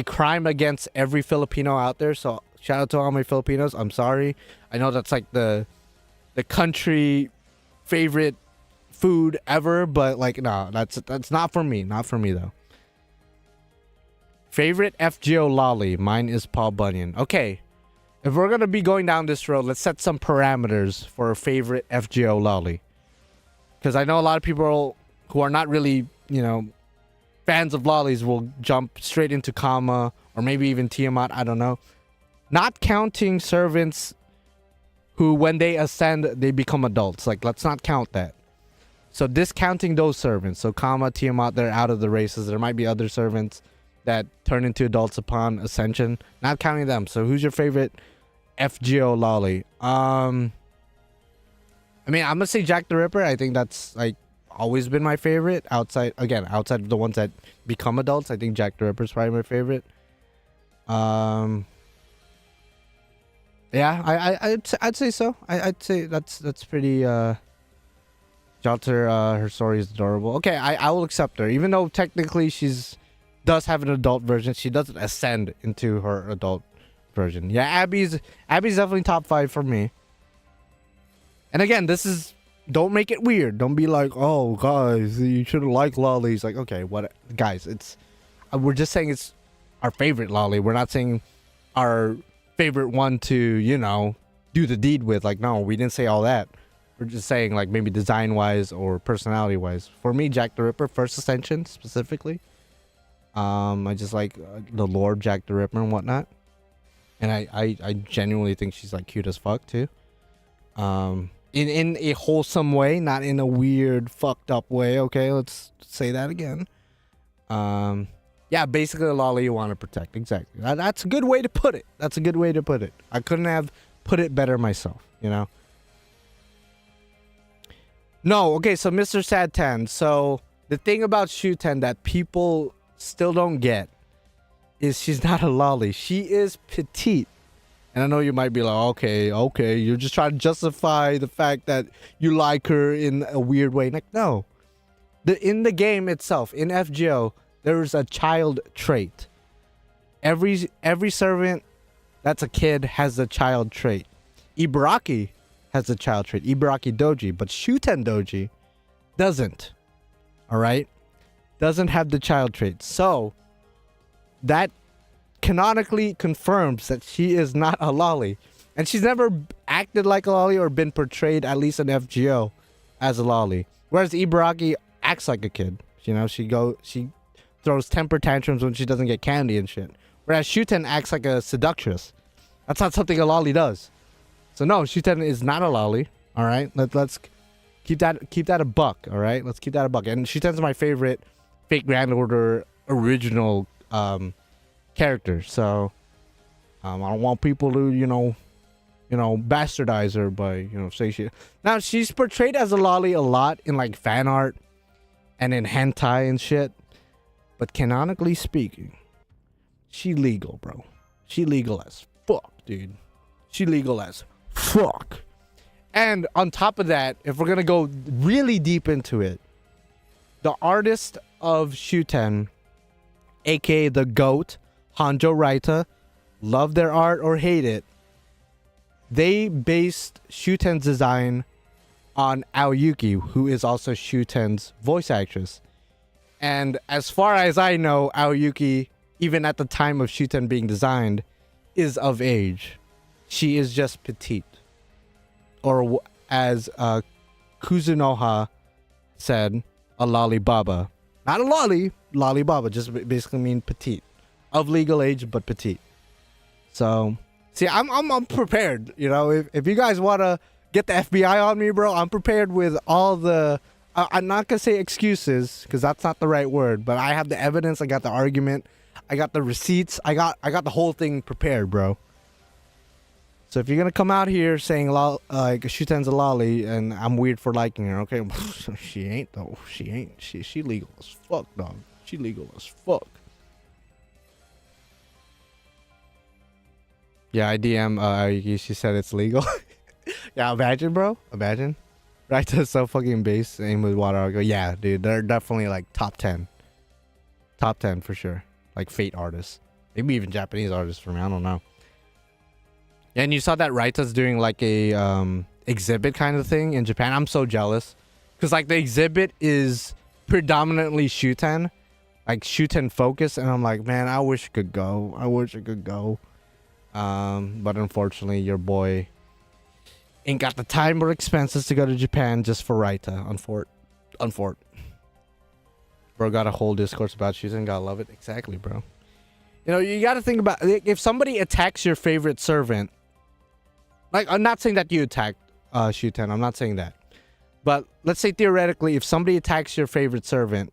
crime against every Filipino out there. So shout out to all my Filipinos. I'm sorry. I know that's like the country favorite food ever, but like no, that's not for me. Not for me though. Favorite FGO loli. Mine is Paul Bunyan. Okay, if we're gonna be going down this road, let's set some parameters for a favorite FGO loli. Because I know a lot of people who are not really, fans of lolis will jump straight into Kama or maybe even Tiamat. I don't know. Not counting servants who, when they ascend, they become adults. Like, let's not count that. So discounting those servants. So Kama, Tiamat, they're out of the races. There might be other servants that turn into adults upon ascension. Not counting them. So who's your favorite FGO loli? I mean, I'm gonna say Jack the Ripper. I think that's like always been my favorite. Outside of the ones that become adults, I think Jack the Ripper is probably my favorite. Yeah, I'd say so. I'd say that's pretty. Jalter, her story is adorable. Okay, I will accept her, even though technically does have an adult version. She doesn't ascend into her adult version. Yeah, Abby's definitely top 5 for me. And again, don't make it weird. Don't be like, oh, guys, you shouldn't like lolis. Like, okay, what, guys? We're just saying it's our favorite loli. We're not saying our favorite one to, do the deed with. Like, no, we didn't say all that. We're just saying, like, maybe design-wise or personality-wise. For me, Jack the Ripper, First Ascension specifically. I just like the lore, Jack the Ripper and whatnot. And I genuinely think she's, like, cute as fuck, too. In a wholesome way, not in a weird, fucked up way. Okay, let's say that again. Yeah, basically a loli you want to protect. Exactly. That's a good way to put it. I couldn't have put it better myself, No, okay, so Mr. Sadtan. So the thing about Shuten that people still don't get is she's not a loli. She is petite. And I know you might be like, okay, you're just trying to justify the fact that you like her in a weird way. Like, no. In the game itself, in FGO, there's a child trait. Every servant that's a kid has a child trait. Ibaraki has a child trait. Ibaraki Doji. But Shuten Doji doesn't. Alright? Doesn't have the child trait. So, that canonically confirms that she is not a loli, and she's never acted like a loli or been portrayed, at least in FGO, as a loli. Whereas Ibaraki acts like a kid. She throws temper tantrums when she doesn't get candy and shit. Whereas Shuten acts like a seductress. That's not something a loli does. So no, Shuten is not a loli. All right, let's keep that a buck. All right, let's keep that a buck. And Shuten's my favorite Fate Grand Order original character, so I don't want people to bastardize her by say she. Now she's portrayed as a loli a lot in like fan art and in hentai and shit, but canonically speaking, she legal, bro. She legal as fuck, dude. She legal as fuck. And on top of that, if we're gonna go really deep into it, the artist of Shuten, aka the GOAT, Hanjo Raita, love their art or hate it, they based Shuten's design on Aoyuki, who is also Shuten's voice actress. And as far as I know, Aoyuki, even at the time of Shuten being designed, is of age. She is just petite. Or as Kuzunoha said, a loli baba. Not a loli baba, just basically mean petite. Of legal age, but petite. So, see, I'm prepared. You know, if you guys want to get the FBI on me, bro, I'm prepared with all the... I'm not going to say excuses, because that's not the right word, but I have the evidence, I got the argument, I got the receipts, I got the whole thing prepared, bro. So if you're going to come out here saying like Shuten's a loli and I'm weird for liking her, okay? She ain't, though. She ain't. She legal as fuck, dog. She legal as fuck. Yeah, I DM, she said it's legal. Yeah, imagine, bro. Imagine. Right to so fucking base, aim with water. I'll go, yeah, dude, they're definitely like top 10. Top 10 for sure. Like Fate artists. Maybe even Japanese artists for me, I don't know. Yeah, and you saw that Raita's doing like a exhibit kind of thing in Japan. I'm so jealous. Because like the exhibit is predominantly Shuten. Like Shuten focus. And I'm like, man, I wish I could go. I wish I could go. But unfortunately, your boy ain't got the time or expenses to go to Japan just for Raita. Unfort. Bro, got a whole discourse about Shuten. Gotta love it. Exactly, bro. You know, you gotta think about, if somebody attacks your favorite servant, like, I'm not saying that you attacked Shuten. I'm not saying that. But let's say theoretically, if somebody attacks your favorite servant,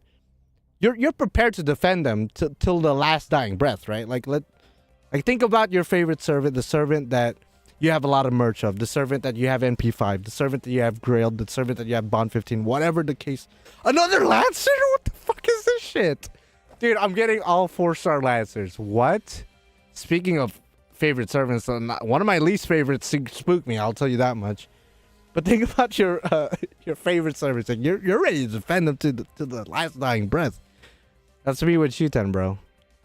you're prepared to defend them till the last dying breath, right? Like think about your favorite servant, the servant that you have a lot of merch of, the servant that you have NP5, the servant that you have Grailed, the servant that you have Bond 15, whatever the case. Another Lancer? What the fuck is this shit? Dude, I'm getting all 4-star Lancers. What? Speaking of favorite servants, one of my least favorites spook me, I'll tell you that much. But think about your favorite servants. Like you're ready to defend them to the last dying breath. That's me with Shuten, bro.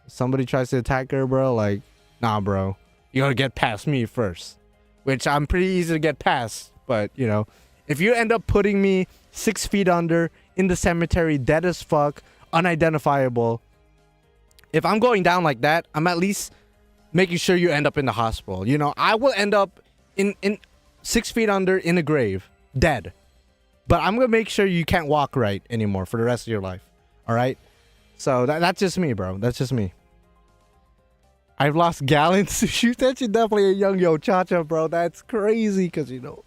If somebody tries to attack her, bro, like, nah, bro. You gotta get past me first. Which I'm pretty easy to get past. But, you know, if you end up putting me 6 feet under, in the cemetery, dead as fuck, unidentifiable, if I'm going down like that, I'm at least making sure you end up in the hospital. You know, I will end up in 6 feet under in a grave, dead. But I'm gonna make sure you can't walk right anymore for the rest of your life. All right? So that's just me, bro. That's just me. I've lost gallons to shoot. That's definitely a young yo cha-cha, bro. That's crazy, because, you know.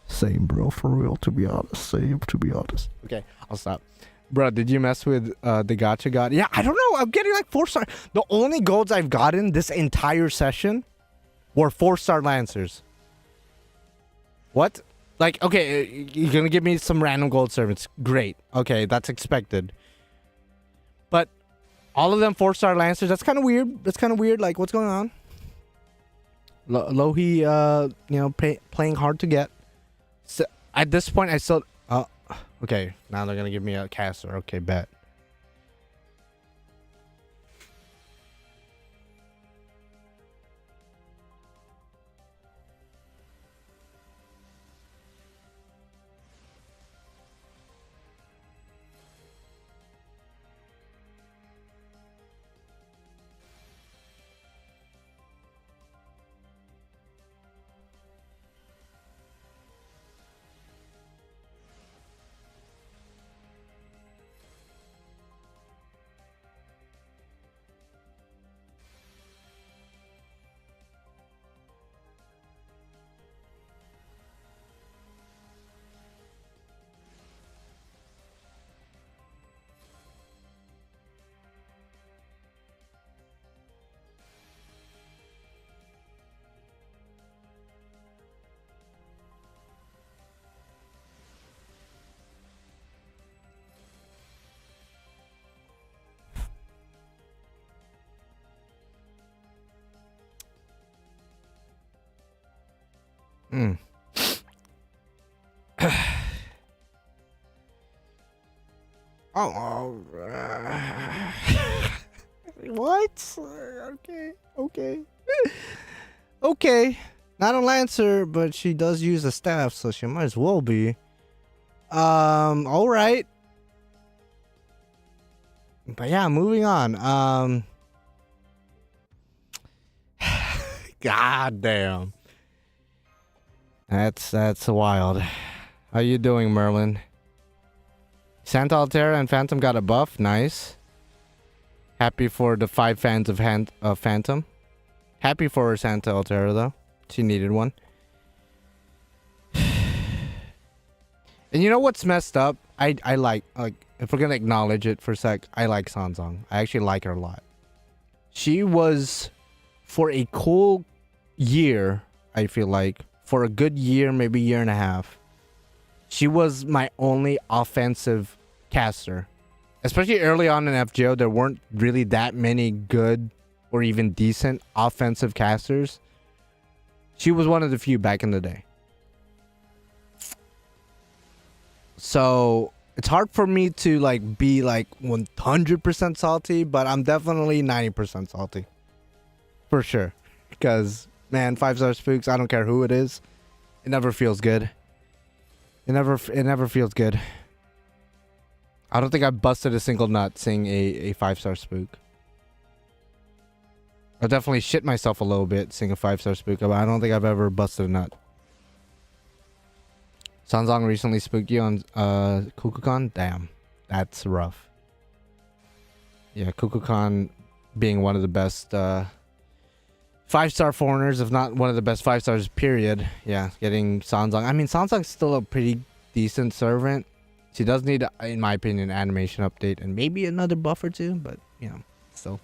Same, bro. For real, to be honest. Same, to be honest. Okay, I'll stop. Bro, did you mess with the Gacha god? Yeah, I don't know. I'm getting like 4-star. The only golds I've gotten this entire session were 4-star Lancers. What? Like, okay, you're going to give me some random gold servants. Great. Okay, that's expected. But all of them 4-star Lancers. That's kind of weird. That's kind of weird. Like, what's going on? Louhi, you know, playing hard to get. So, at this point, I still... okay, now they're going to give me a caster. Okay, bet. Oh, what? Okay. Okay. Not a Lancer, but she does use a staff, so she might as well be. All right. But yeah, moving on. God damn. That's wild. How you doing, Merlin? Santa Altera and Phantom got a buff. Nice. Happy for the 5 fans of Phantom. Happy for Santa Altera though. She needed one. And you know what's messed up? I like if we're gonna acknowledge it for a sec, I like Sanzong. I actually like her a lot. She was, for a cool year, I feel like, for a good year, maybe year and a half, she was my only offensive caster. Especially early on in FGO, there weren't really that many good or even decent offensive casters. She was one of the few back in the day. So it's hard for me to like be like 100% salty, but I'm definitely 90% salty. For sure. Because, man, 5-star spooks, I don't care who it is. It never feels good. It never feels good. I don't think I've busted a single nut seeing a 5-star spook. I definitely shit myself a little bit seeing a 5-star spook, but I don't think I've ever busted a nut. Sanzong recently spooked you on Kukulkan? Damn. That's rough. Yeah, Kukulkan being one of the best 5-star foreigners, if not one of the best 5-stars, period. Yeah, getting Sanzong. I mean, Sanzong's still a pretty decent servant. She does need, in my opinion, an animation update and maybe another buff or two, but, you know, still.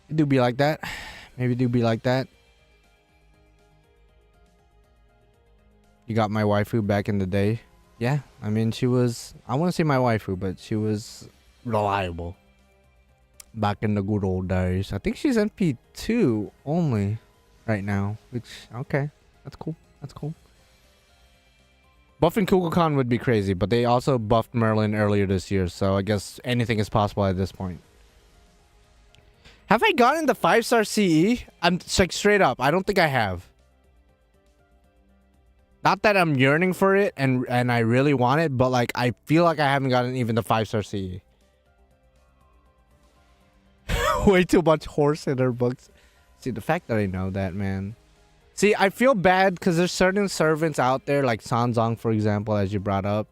It do be like that. Maybe do be like that. You got my waifu back in the day. Yeah, I mean, she was, I want to say my waifu, but she was reliable. Back in the good old days. I think she's NP2 only right now, which, okay, that's cool. That's cool. Buffing Kukulkan would be crazy, but they also buffed Merlin earlier this year, so I guess anything is possible at this point. Have I gotten the 5-star CE? I'm like straight up, I don't think I have. Not that I'm yearning for it and I really want it, but like I feel like I haven't gotten even the 5-star CE. Way too much horse in her books. See, the fact that I know that, man. See, I feel bad because there's certain servants out there, like Sanzong, for example, as you brought up,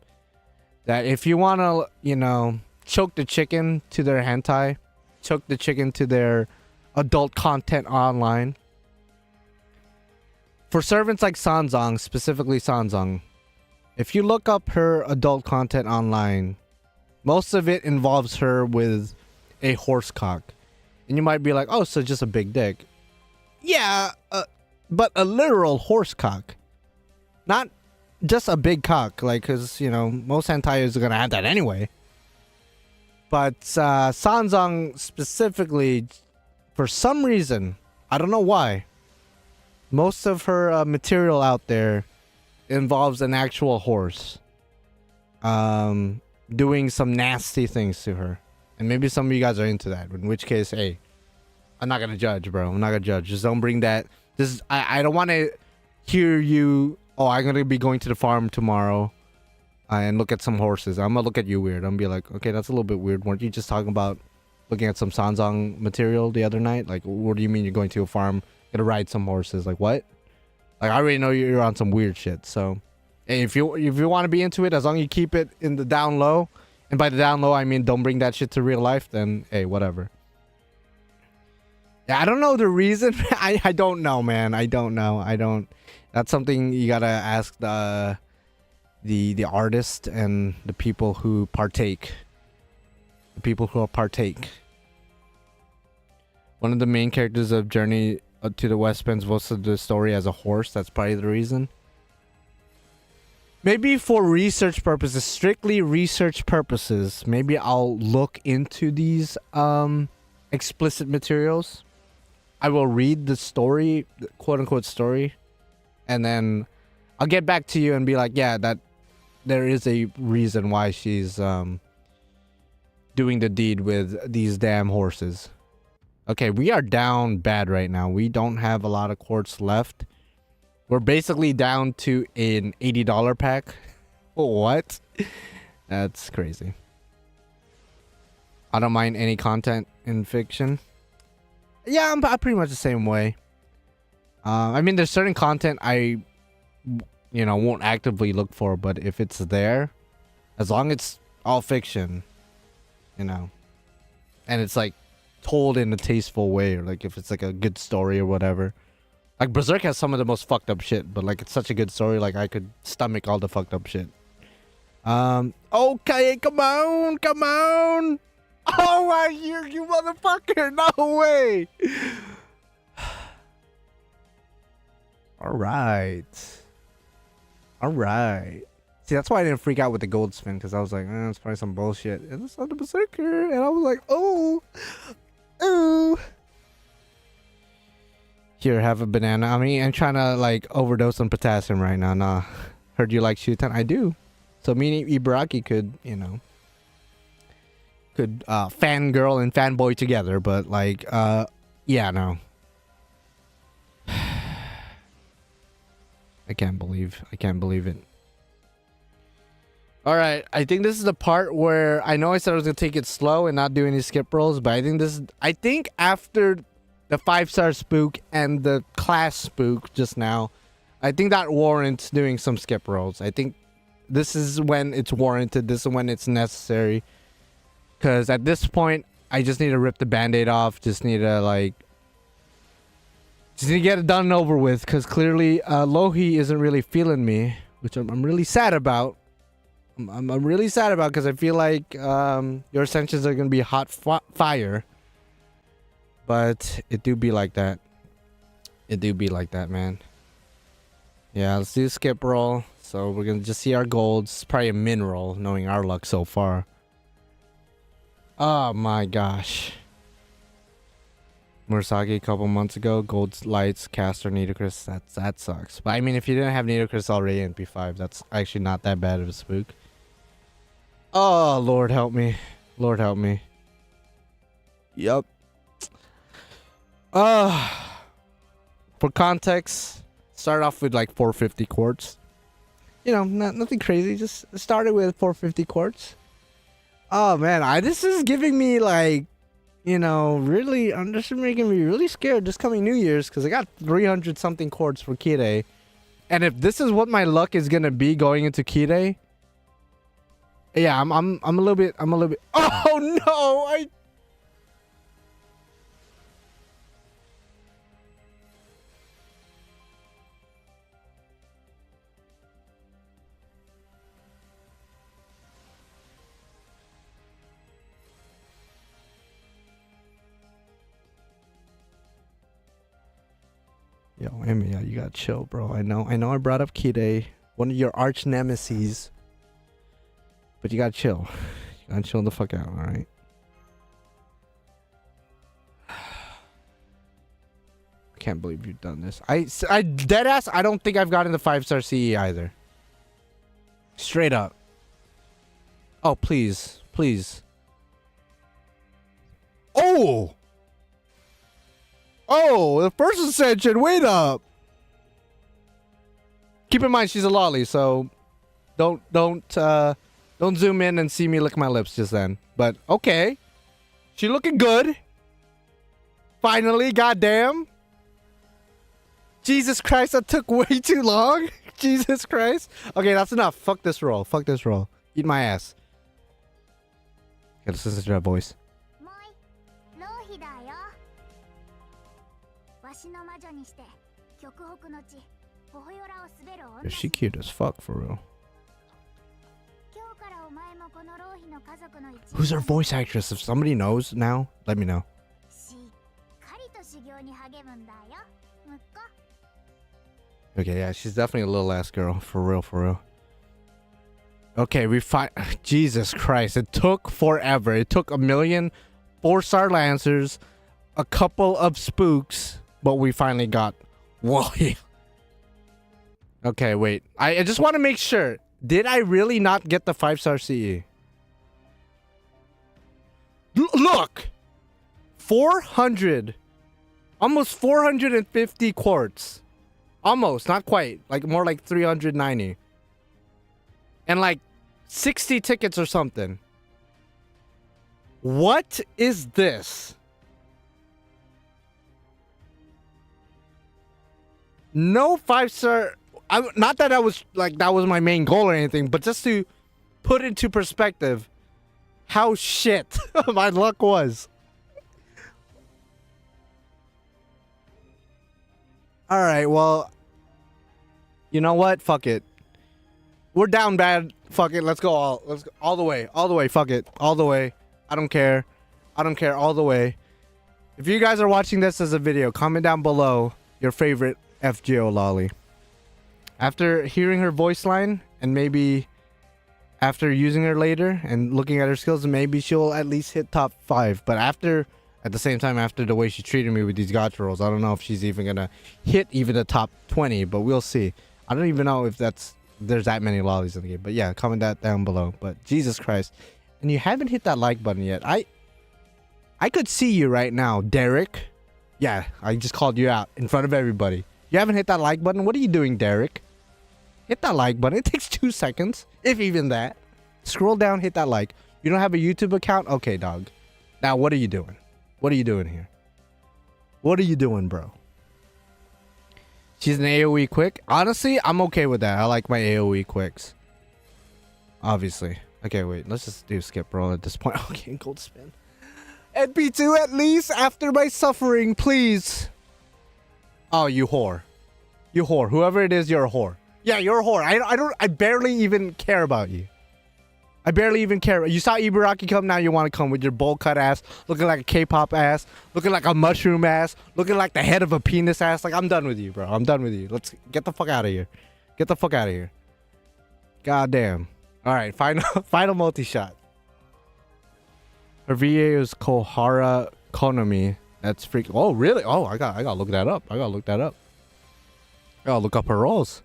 that if you want to, you know, choke the chicken to their hentai, choke the chicken to their adult content online. For servants like Sanzong, specifically Sanzong, if you look up her adult content online, most of it involves her with a horse cock. And you might be like, oh, so just a big dick. Yeah, but a literal horse cock. Not just a big cock, like, because, you know, most hentai are going to have that anyway. But Sanzong specifically, for some reason, I don't know why, most of her material out there involves an actual horse doing some nasty things to her. And maybe some of you guys are into that, in which case, hey, I'm not going to judge, bro. I'm not going to judge. Just don't bring that. I don't want to hear you, oh, I'm going to be going to the farm tomorrow and look at some horses. I'm going to look at you weird. I'm going to be like, okay, that's a little bit weird. Weren't you just talking about looking at some Sanzong material the other night? Like, what do you mean you're going to a farm, gonna ride some horses? Like, what? Like, I already know you're on some weird shit. So, hey, if you want to be into it, as long as you keep it in the down low, and by the down low, I mean don't bring that shit to real life, then, hey, whatever. Yeah, I don't know the reason. I don't know, man. I don't know. That's something you gotta ask the artist and the people who partake. The people who partake. One of the main characters of Journey to the West spends most of the story as a horse. That's probably the reason. Maybe for research purposes, strictly research purposes, maybe I'll look into these explicit materials. I will read the story, the quote-unquote story, and then I'll get back to you and be like, yeah, that there is a reason why she's doing the deed with these damn horses. Okay, we are down bad right now. We don't have a lot of quartz left. We're basically down to an $80 pack. What? That's crazy. I don't mind any content in fiction. Yeah, I'm pretty much the same way. I mean, there's certain content I, won't actively look for, but if it's there, as long as it's all fiction, and it's like told in a tasteful way, or like if it's like a good story or whatever. Like Berserk has some of the most fucked up shit, but like it's such a good story, like I could stomach all the fucked up shit. Okay, come on. Oh, I hear you, motherfucker. No way. All right. See, that's why I didn't freak out with the gold spin, because I was like, it's probably some bullshit. And it's on the Berserker, and I was like, oh. Here, have a banana. I mean, I'm trying to like overdose on potassium right now. Nah. Heard you like Shutan? I do. So me and Ibaraki could, fangirl and fanboy together, but like, yeah, no. I can't believe it. All right, I think this is the part where I know I said I was gonna take it slow and not do any skip rolls, but I think after the 5-star spook and the class spook just now, I think that warrants doing some skip rolls. I think this is when it's warranted. This is when it's necessary. Because at this point, I just need to rip the band-aid off. Just need to get it done and over with. Because clearly, Louhi isn't really feeling me, which I'm really sad about. I'm really sad about, because I feel like your ascensions are going to be hot fire. But it do be like that. Man. Yeah, let's do a skip roll. So we're going to just see our golds. It's probably a min roll, knowing our luck so far. Oh my gosh. Murasaki a couple months ago. Gold lights, caster, Nidocris. That sucks. But I mean, if you didn't have Nidocris already in P5, that's actually not that bad of a spook. Oh, Lord help me. Yup. For context, start off with like 450 quartz. Nothing crazy. Just started with 450 quartz. Oh man, this is giving me like, really, this is making me really scared this coming New Year's, because I got 300 something quartz for Kirei. And if this is what my luck is gonna be going into Kirei, yeah, I'm a little bit. Oh no, Yo, Emmy, you gotta chill, bro. I know I brought up Kirei, one of your arch nemesis. But you gotta chill. You gotta chill the fuck out, alright? I can't believe you've done this. I deadass, I don't think I've gotten the 5-star CE either. Straight up. Oh, please. Oh! Oh, the first ascension, wait up! Keep in mind, she's a loli, so don't zoom in and see me lick my lips just then. But okay, she looking good. Finally, goddamn. Jesus Christ, that took way too long. Jesus Christ. Okay, that's enough. Fuck this roll. Eat my ass. Gotta listen to that voice. Yeah, she cute as fuck, for real. Who's her voice actress? If somebody knows now, let me know. Okay, yeah, she's definitely a little ass girl, for real. Okay, we find. Jesus Christ, it took forever. It took 1,000,000 4-star lancers, a couple of spooks, but we finally got. Whoa. Okay, wait. I just want to make sure. Did I really not get the 5-star CE? Look! 400. Almost 450 quartz. Almost, not quite. Like more like 390. And like 60 tickets or something. What is this? No 5-star. Not that I was like that was my main goal or anything, but just to put into perspective how shit my luck was. All right, well, you know what? Fuck it. We're down bad. Fuck it. Let's go all the way. All the way. Fuck it. All the way. I don't care. I don't care. All the way. If you guys are watching this as a video, comment down below your favorite FGO loli. After hearing her voice line and maybe after using her later and looking at her skills, maybe she'll at least hit top 5. But after, at the same time, after the way she treated me with these gacha rolls, I don't know if she's even gonna hit even the top 20, but we'll see. I don't even know if there's that many lolis in the game. But yeah, comment that down below. But Jesus Christ. And you haven't hit that like button yet. I could see you right now, Derek. Yeah, I just called you out in front of everybody. You haven't hit that like button? What are you doing, Derek? Hit that like button. It takes 2 seconds, if even that. Scroll down, hit that like. You don't have a YouTube account? Okay, dog. Now, what are you doing? What are you doing here? What are you doing, bro? She's an AoE quick. Honestly, I'm okay with that. I like my AoE quicks. Obviously. Okay, wait. Let's just do skip roll at this point. Okay, gold spin. NP2 at least after my suffering, please. Oh, you whore. You whore. Whoever it is, you're a whore. Yeah, you're a whore. I barely even care about you. I barely even care. You saw Ibaraki come, now you want to come with your bowl cut ass, looking like a K-pop ass, looking like a mushroom ass, looking like the head of a penis ass. Like, I'm done with you, bro. I'm done with you. Let's get the fuck out of here. Get the fuck out of here. God damn. All right, final multi-shot. Her VA is Kohara Konami. That's freaking. Oh, really? Oh, I gotta look that up. I gotta look that up. I gotta look up her rolls.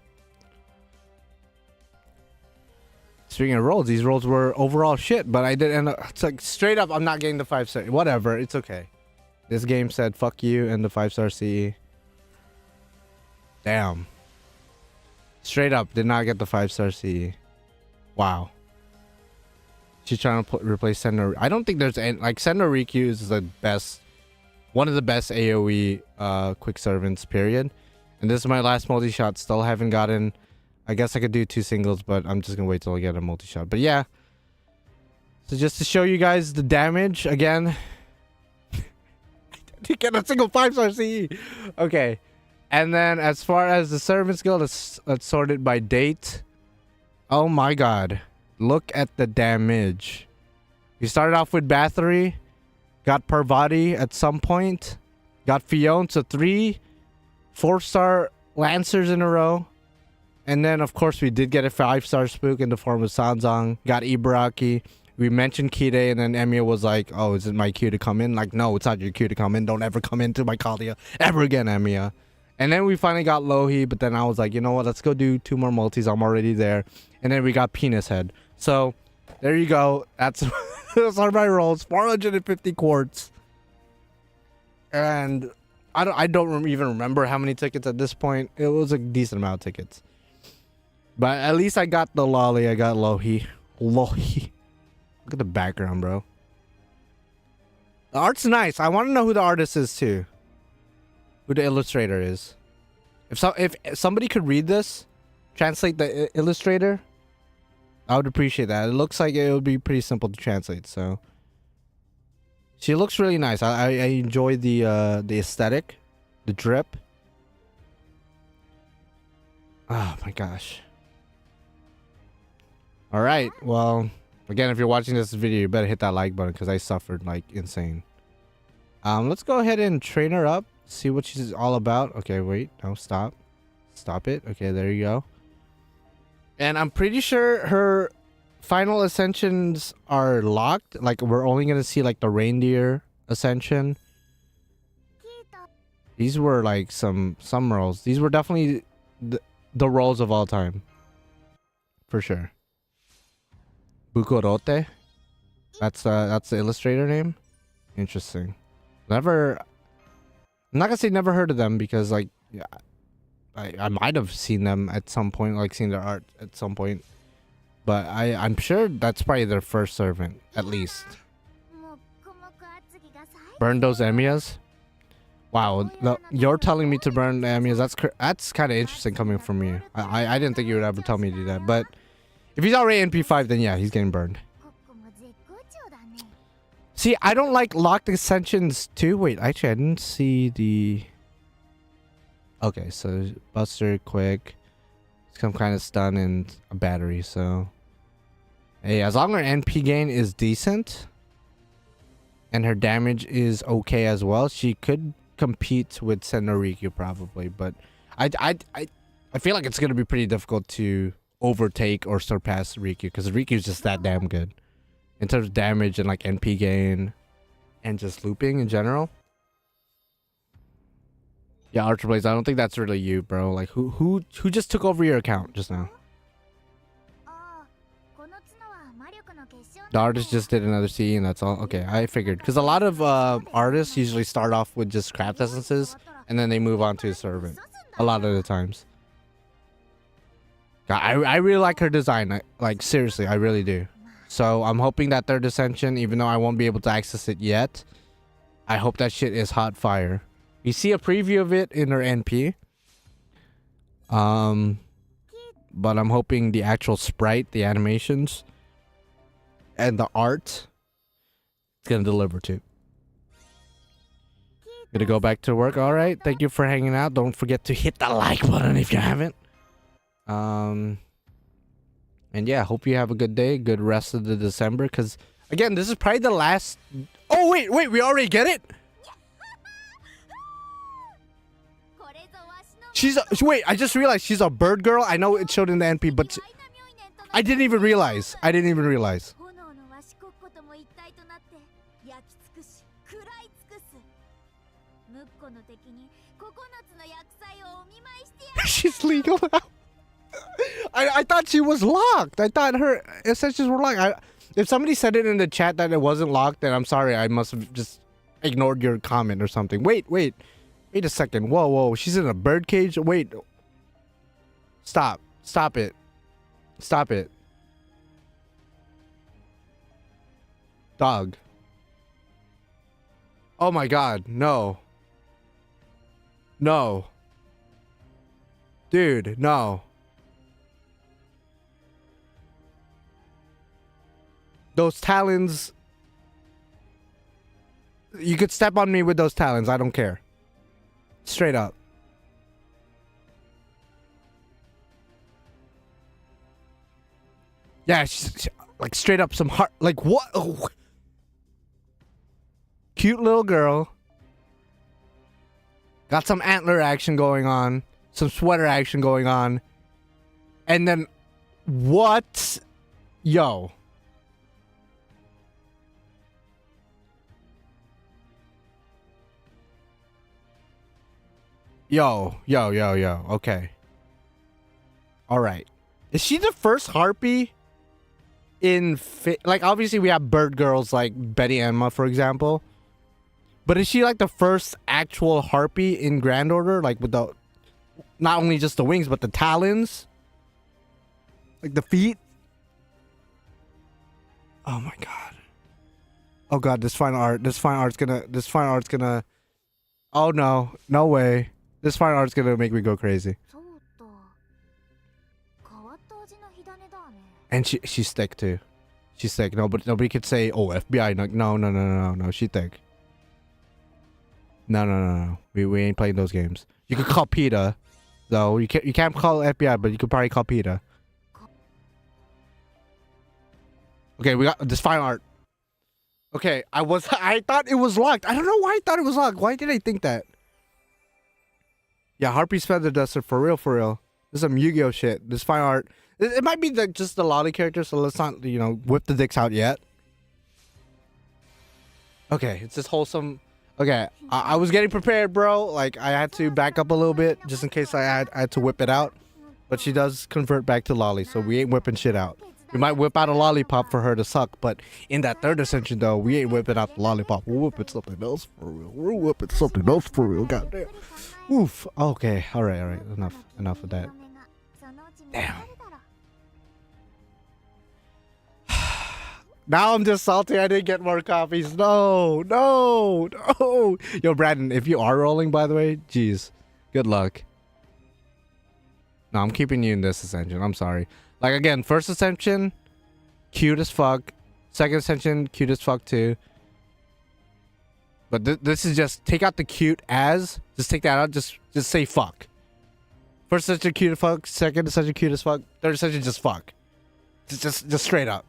Speaking of rolls, these rolls were overall shit, but I did end up. It's like straight up, I'm not getting the 5-star. Whatever, it's okay. This game said fuck you and the 5-star CE. Damn. Straight up, did not get the 5-star CE. Wow. She's trying to replace Senno. I don't think there's any. Like, Senno Rikyu is the best. One of the best AoE quick servants, period. And this is my last multi-shot. Still haven't gotten. I guess I could do 2 singles, but I'm just gonna wait till I get a multi-shot. But yeah. So just to show you guys the damage again. I didn't get a single 5-star CE. Okay. And then as far as the servants go, let's sort it by date. Oh my god. Look at the damage. We started off with Bathory. Got Parvati at some point. Got Fion, so 3 4-star Lancers in a row. And then, of course, we did get a 5-star spook in the form of Sanzang. Got Ibaraki. We mentioned Kide, and then Emiya was like, oh, is it my cue to come in? Like, no, it's not your cue to come in. Don't ever come into my Kalia ever again, Emiya. And then we finally got Louhi, but then I was like, you know what? Let's go do 2 more multis. I'm already there. And then we got Penis Head. So, there you go. Those are my rolls. 450 quartz. And I don't even remember how many tickets at this point. It was a decent amount of tickets. But at least I got the loli. I got Louhi. Louhi. Look at the background, bro. The art's nice. I want to know who the artist is, too. Who the illustrator is. If somebody could read this, translate the illustrator, I would appreciate that. It looks like it would be pretty simple to translate, so. She looks really nice. I enjoy the aesthetic. The drip. Oh, my gosh. Alright, well, again, if you're watching this video, you better hit that like button because I suffered like insane. Let's go ahead and train her up, see what she's all about. Okay, wait, no, stop. Stop it. Okay, there you go. And I'm pretty sure her final ascensions are locked. Like, we're only going to see like the reindeer ascension. These were like some rolls. These were definitely the rolls of all time. For sure. Bukorote. That's the illustrator name. Interesting. I'm not gonna say never heard of them because like yeah, I might have seen them at some point, like seen their art at some point. But I'm sure that's probably their first servant, at least. Burn those Emiyas. Wow, no, you're telling me to burn the enemies. That's kind of interesting coming from you. I didn't think you would ever tell me to do that. But if he's already NP5, then yeah, he's getting burned. See, I don't like locked ascensions too. Wait, actually, I didn't see the... Okay, so Buster, quick. Some kind of stun and a battery, so... Hey, as long as her NP gain is decent... and her damage is okay as well, she could compete with Senoriku probably, but I feel like it's gonna be pretty difficult to overtake or surpass Riku because Riku is just that damn good in terms of damage and like NP gain and just looping in general. Yeah, Archerblaze, I don't think that's really you, bro. Like who just took over your account just now? The artist just did another C and that's all. Okay, I figured. Because a lot of artists usually start off with just craft essences and then they move on to a servant. A lot of the times. God, I really like her design. Like, seriously, I really do. So, I'm hoping that third ascension, even though I won't be able to access it yet, I hope that shit is hot fire. You see a preview of it in her NP. But I'm hoping the actual sprite, the animations... and the art it's gonna deliver too. Gonna go back to work. All right, thank you for hanging out. Don't forget to hit the like button if you haven't. And yeah, hope you have a good day, good rest of the December, because again, this is probably the last... Oh wait, we already get it. Wait, I just realized she's a bird girl. I know it showed in the NP, but I didn't even realize. She's legal now. I thought she was locked. I thought her ascensions were locked. If somebody said it in the chat that it wasn't locked, then I'm sorry. I must have just ignored your comment or something. Wait a second. Whoa. She's in a bird cage. Wait. Stop it. Dog. Oh my god, no. Dude, no. Those talons... You could step on me with those talons, I don't care. Straight up. Yeah, like straight up some heart... Like what? Oh. Cute little girl. Got some antler action going on. Some sweater action going on. And then... What? Yo. Okay. Alright. Is she the first harpy in... Like, obviously we have bird girls like Betty Emma, for example. But is she like the first actual harpy in Grand Order? Like with the... Not only just the wings, but the talons? Like the feet? Oh my god. Oh god, this fine art's gonna... Oh no. No way. This fine art's gonna make me go crazy. And she's thick too. She's thick. Nobody could say, oh, FBI. No. She's thick. No. We ain't playing those games. You could call PETA, though. You can't call FBI, but you could probably call PETA. Okay, we got this fine art. Okay, I thought it was locked. I don't know why I thought it was locked. Why did I think that? Yeah, Harpy's Feather Duster, for real. This is some Yu-Gi-Oh shit. This fine art. It might be just the loli character, so let's not, whip the dicks out yet. Okay, it's this wholesome... Okay, I was getting prepared, bro. Like, I had to back up a little bit, just in case I had to whip it out. But she does convert back to loli, so we ain't whipping shit out. We might whip out a lollipop for her to suck, but in that third ascension, though, we ain't whipping out the lollipop. We're whipping something else for real. Goddamn. Oof. Okay. All right. Enough of that. Damn. Now I'm just salty I didn't get more copies. No, no, no. Yo, Brandon, if you are rolling, by the way, geez, good luck. No, I'm keeping you in this ascension. I'm sorry. Like, again, first ascension, cute as fuck. Second ascension, cute as fuck too. But this is just, take out the cute as. Just take that out. Just say fuck. First ascension, cute as fuck. Second ascension, cute as fuck. Third ascension, just fuck. Just straight up.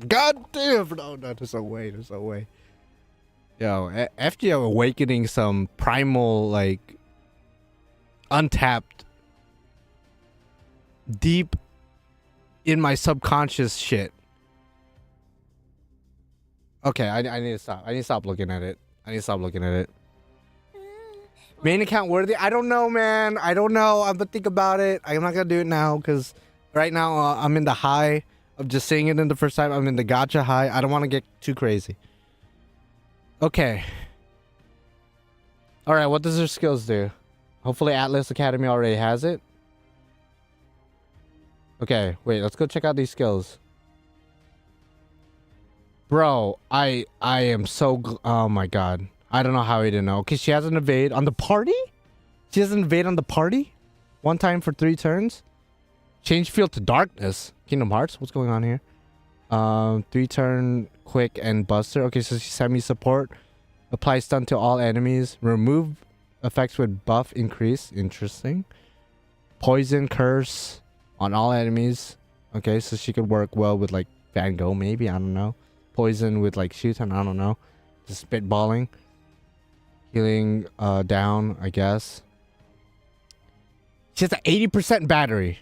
God damn. No, there's no way. There's no way. Yo, FGO awakening some primal, like, untapped, deep in my subconscious shit. Okay, I need to stop. I need to stop looking at it. I need to stop looking at it. Main account worthy? I don't know, man. I don't know. I'm gonna think about it. I'm not gonna do it now because right now I'm in the high of just seeing it in the first time. I'm in the gacha high. I don't want to get too crazy. Okay. All right. What does her skills do? Hopefully Atlas Academy already has it. Okay. Wait. Let's go check out these skills. Bro, I am so... Oh my god. I don't know how he didn't know. Okay, she has an evade on the party? She has an evade on the party? One time for 3 turns? Change field to darkness. Kingdom Hearts? What's going on here? 3 turn quick and buster. Okay, so she's semi-support. Apply stun to all enemies. Remove effects with buff increase. Interesting. Poison curse on all enemies. Okay, so she could work well with like Van Gogh maybe. I don't know. Poison with like Shuton, I don't know. Just spitballing. Healing down, I guess. She has an 80% battery.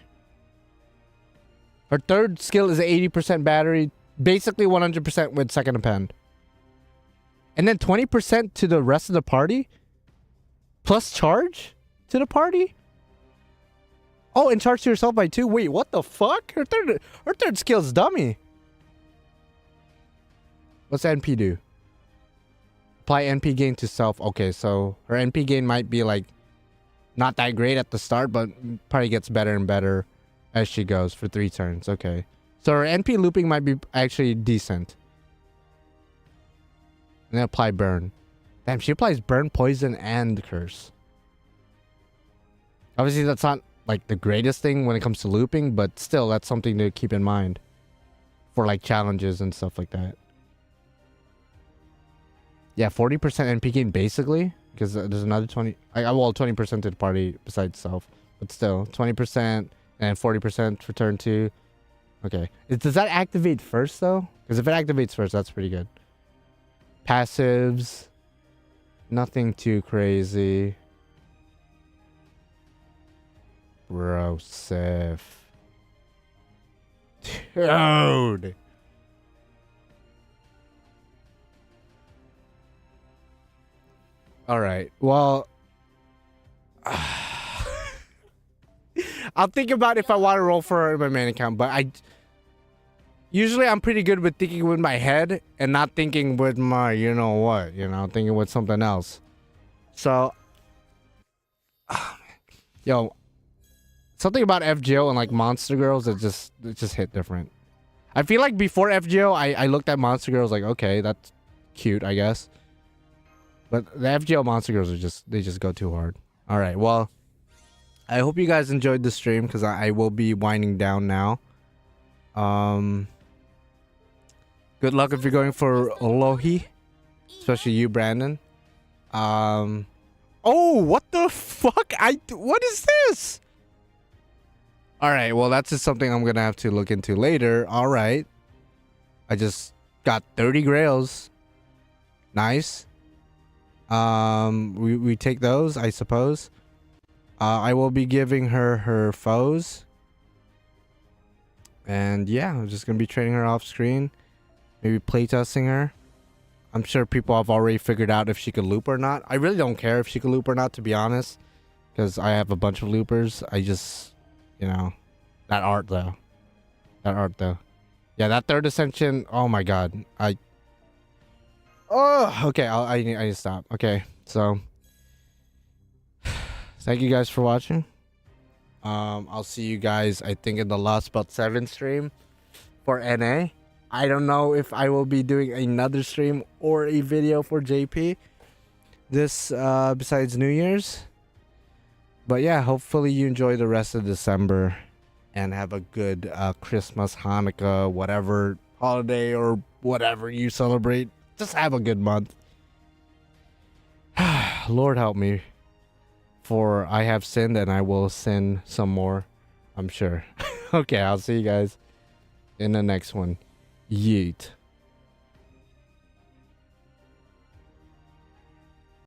Her third skill is an 80% battery. Basically 100% with second append. And then 20% to the rest of the party? Plus charge to the party? Oh, and charge to yourself by 2? Wait, what the fuck? Her third skill is dummy. What's NP do? Apply NP gain to self. Okay, so her NP gain might be like not that great at the start, but probably gets better and better as she goes for 3 turns. Okay. So her NP looping might be actually decent. And then apply burn. Damn, she applies burn, poison, and curse. Obviously, that's not like the greatest thing when it comes to looping, but still, that's something to keep in mind for like challenges and stuff like that. Yeah, 40% NP gain basically, because there's another 20. Well, 20% to the party besides self, but still 20% and 40% for turn 2. Okay, does that activate first though? Because if it activates first, that's pretty good. Passives, nothing too crazy. Bro, Sif. Dude. All right. Well, I'll think about if I want to roll for her in my main account, but usually I'm pretty good with thinking with my head and not thinking with my, you know what, thinking with something else. So, yo, something about FGO and like Monster Girls, it just hit different. I feel like before FGO, I looked at Monster Girls like, okay, that's cute, I guess. But the FGO Monster Girls they just go too hard. All right, well, I hope you guys enjoyed the stream because I will be winding down now. Good luck if you're going for Louhi, especially you, Brandon. Oh, what the fuck? What is this? All right, well, that's just something I'm gonna have to look into later. All right, I just got 30 grails. Nice. We take those, I suppose. I will be giving her foes. And yeah, I'm just gonna be training her off screen. Maybe playtesting her. I'm sure people have already figured out if she could loop or not. I really don't care if she could loop or not, to be honest. Because I have a bunch of loopers. I just, that art though. Yeah, that third ascension, oh my god. Okay, I need to stop. Okay, so thank you guys for watching. I'll see you guys, I think, in the Lostbelt 7 stream for NA. I don't know if I will be doing another stream or a video for JP this besides New Year's. But yeah, hopefully you enjoy the rest of December and have a good Christmas, Hanukkah, whatever holiday or whatever you celebrate. Just have a good month. Lord help me, for I have sinned and I will sin some more, I'm sure. Okay, I'll see you guys in the next one. Yeet.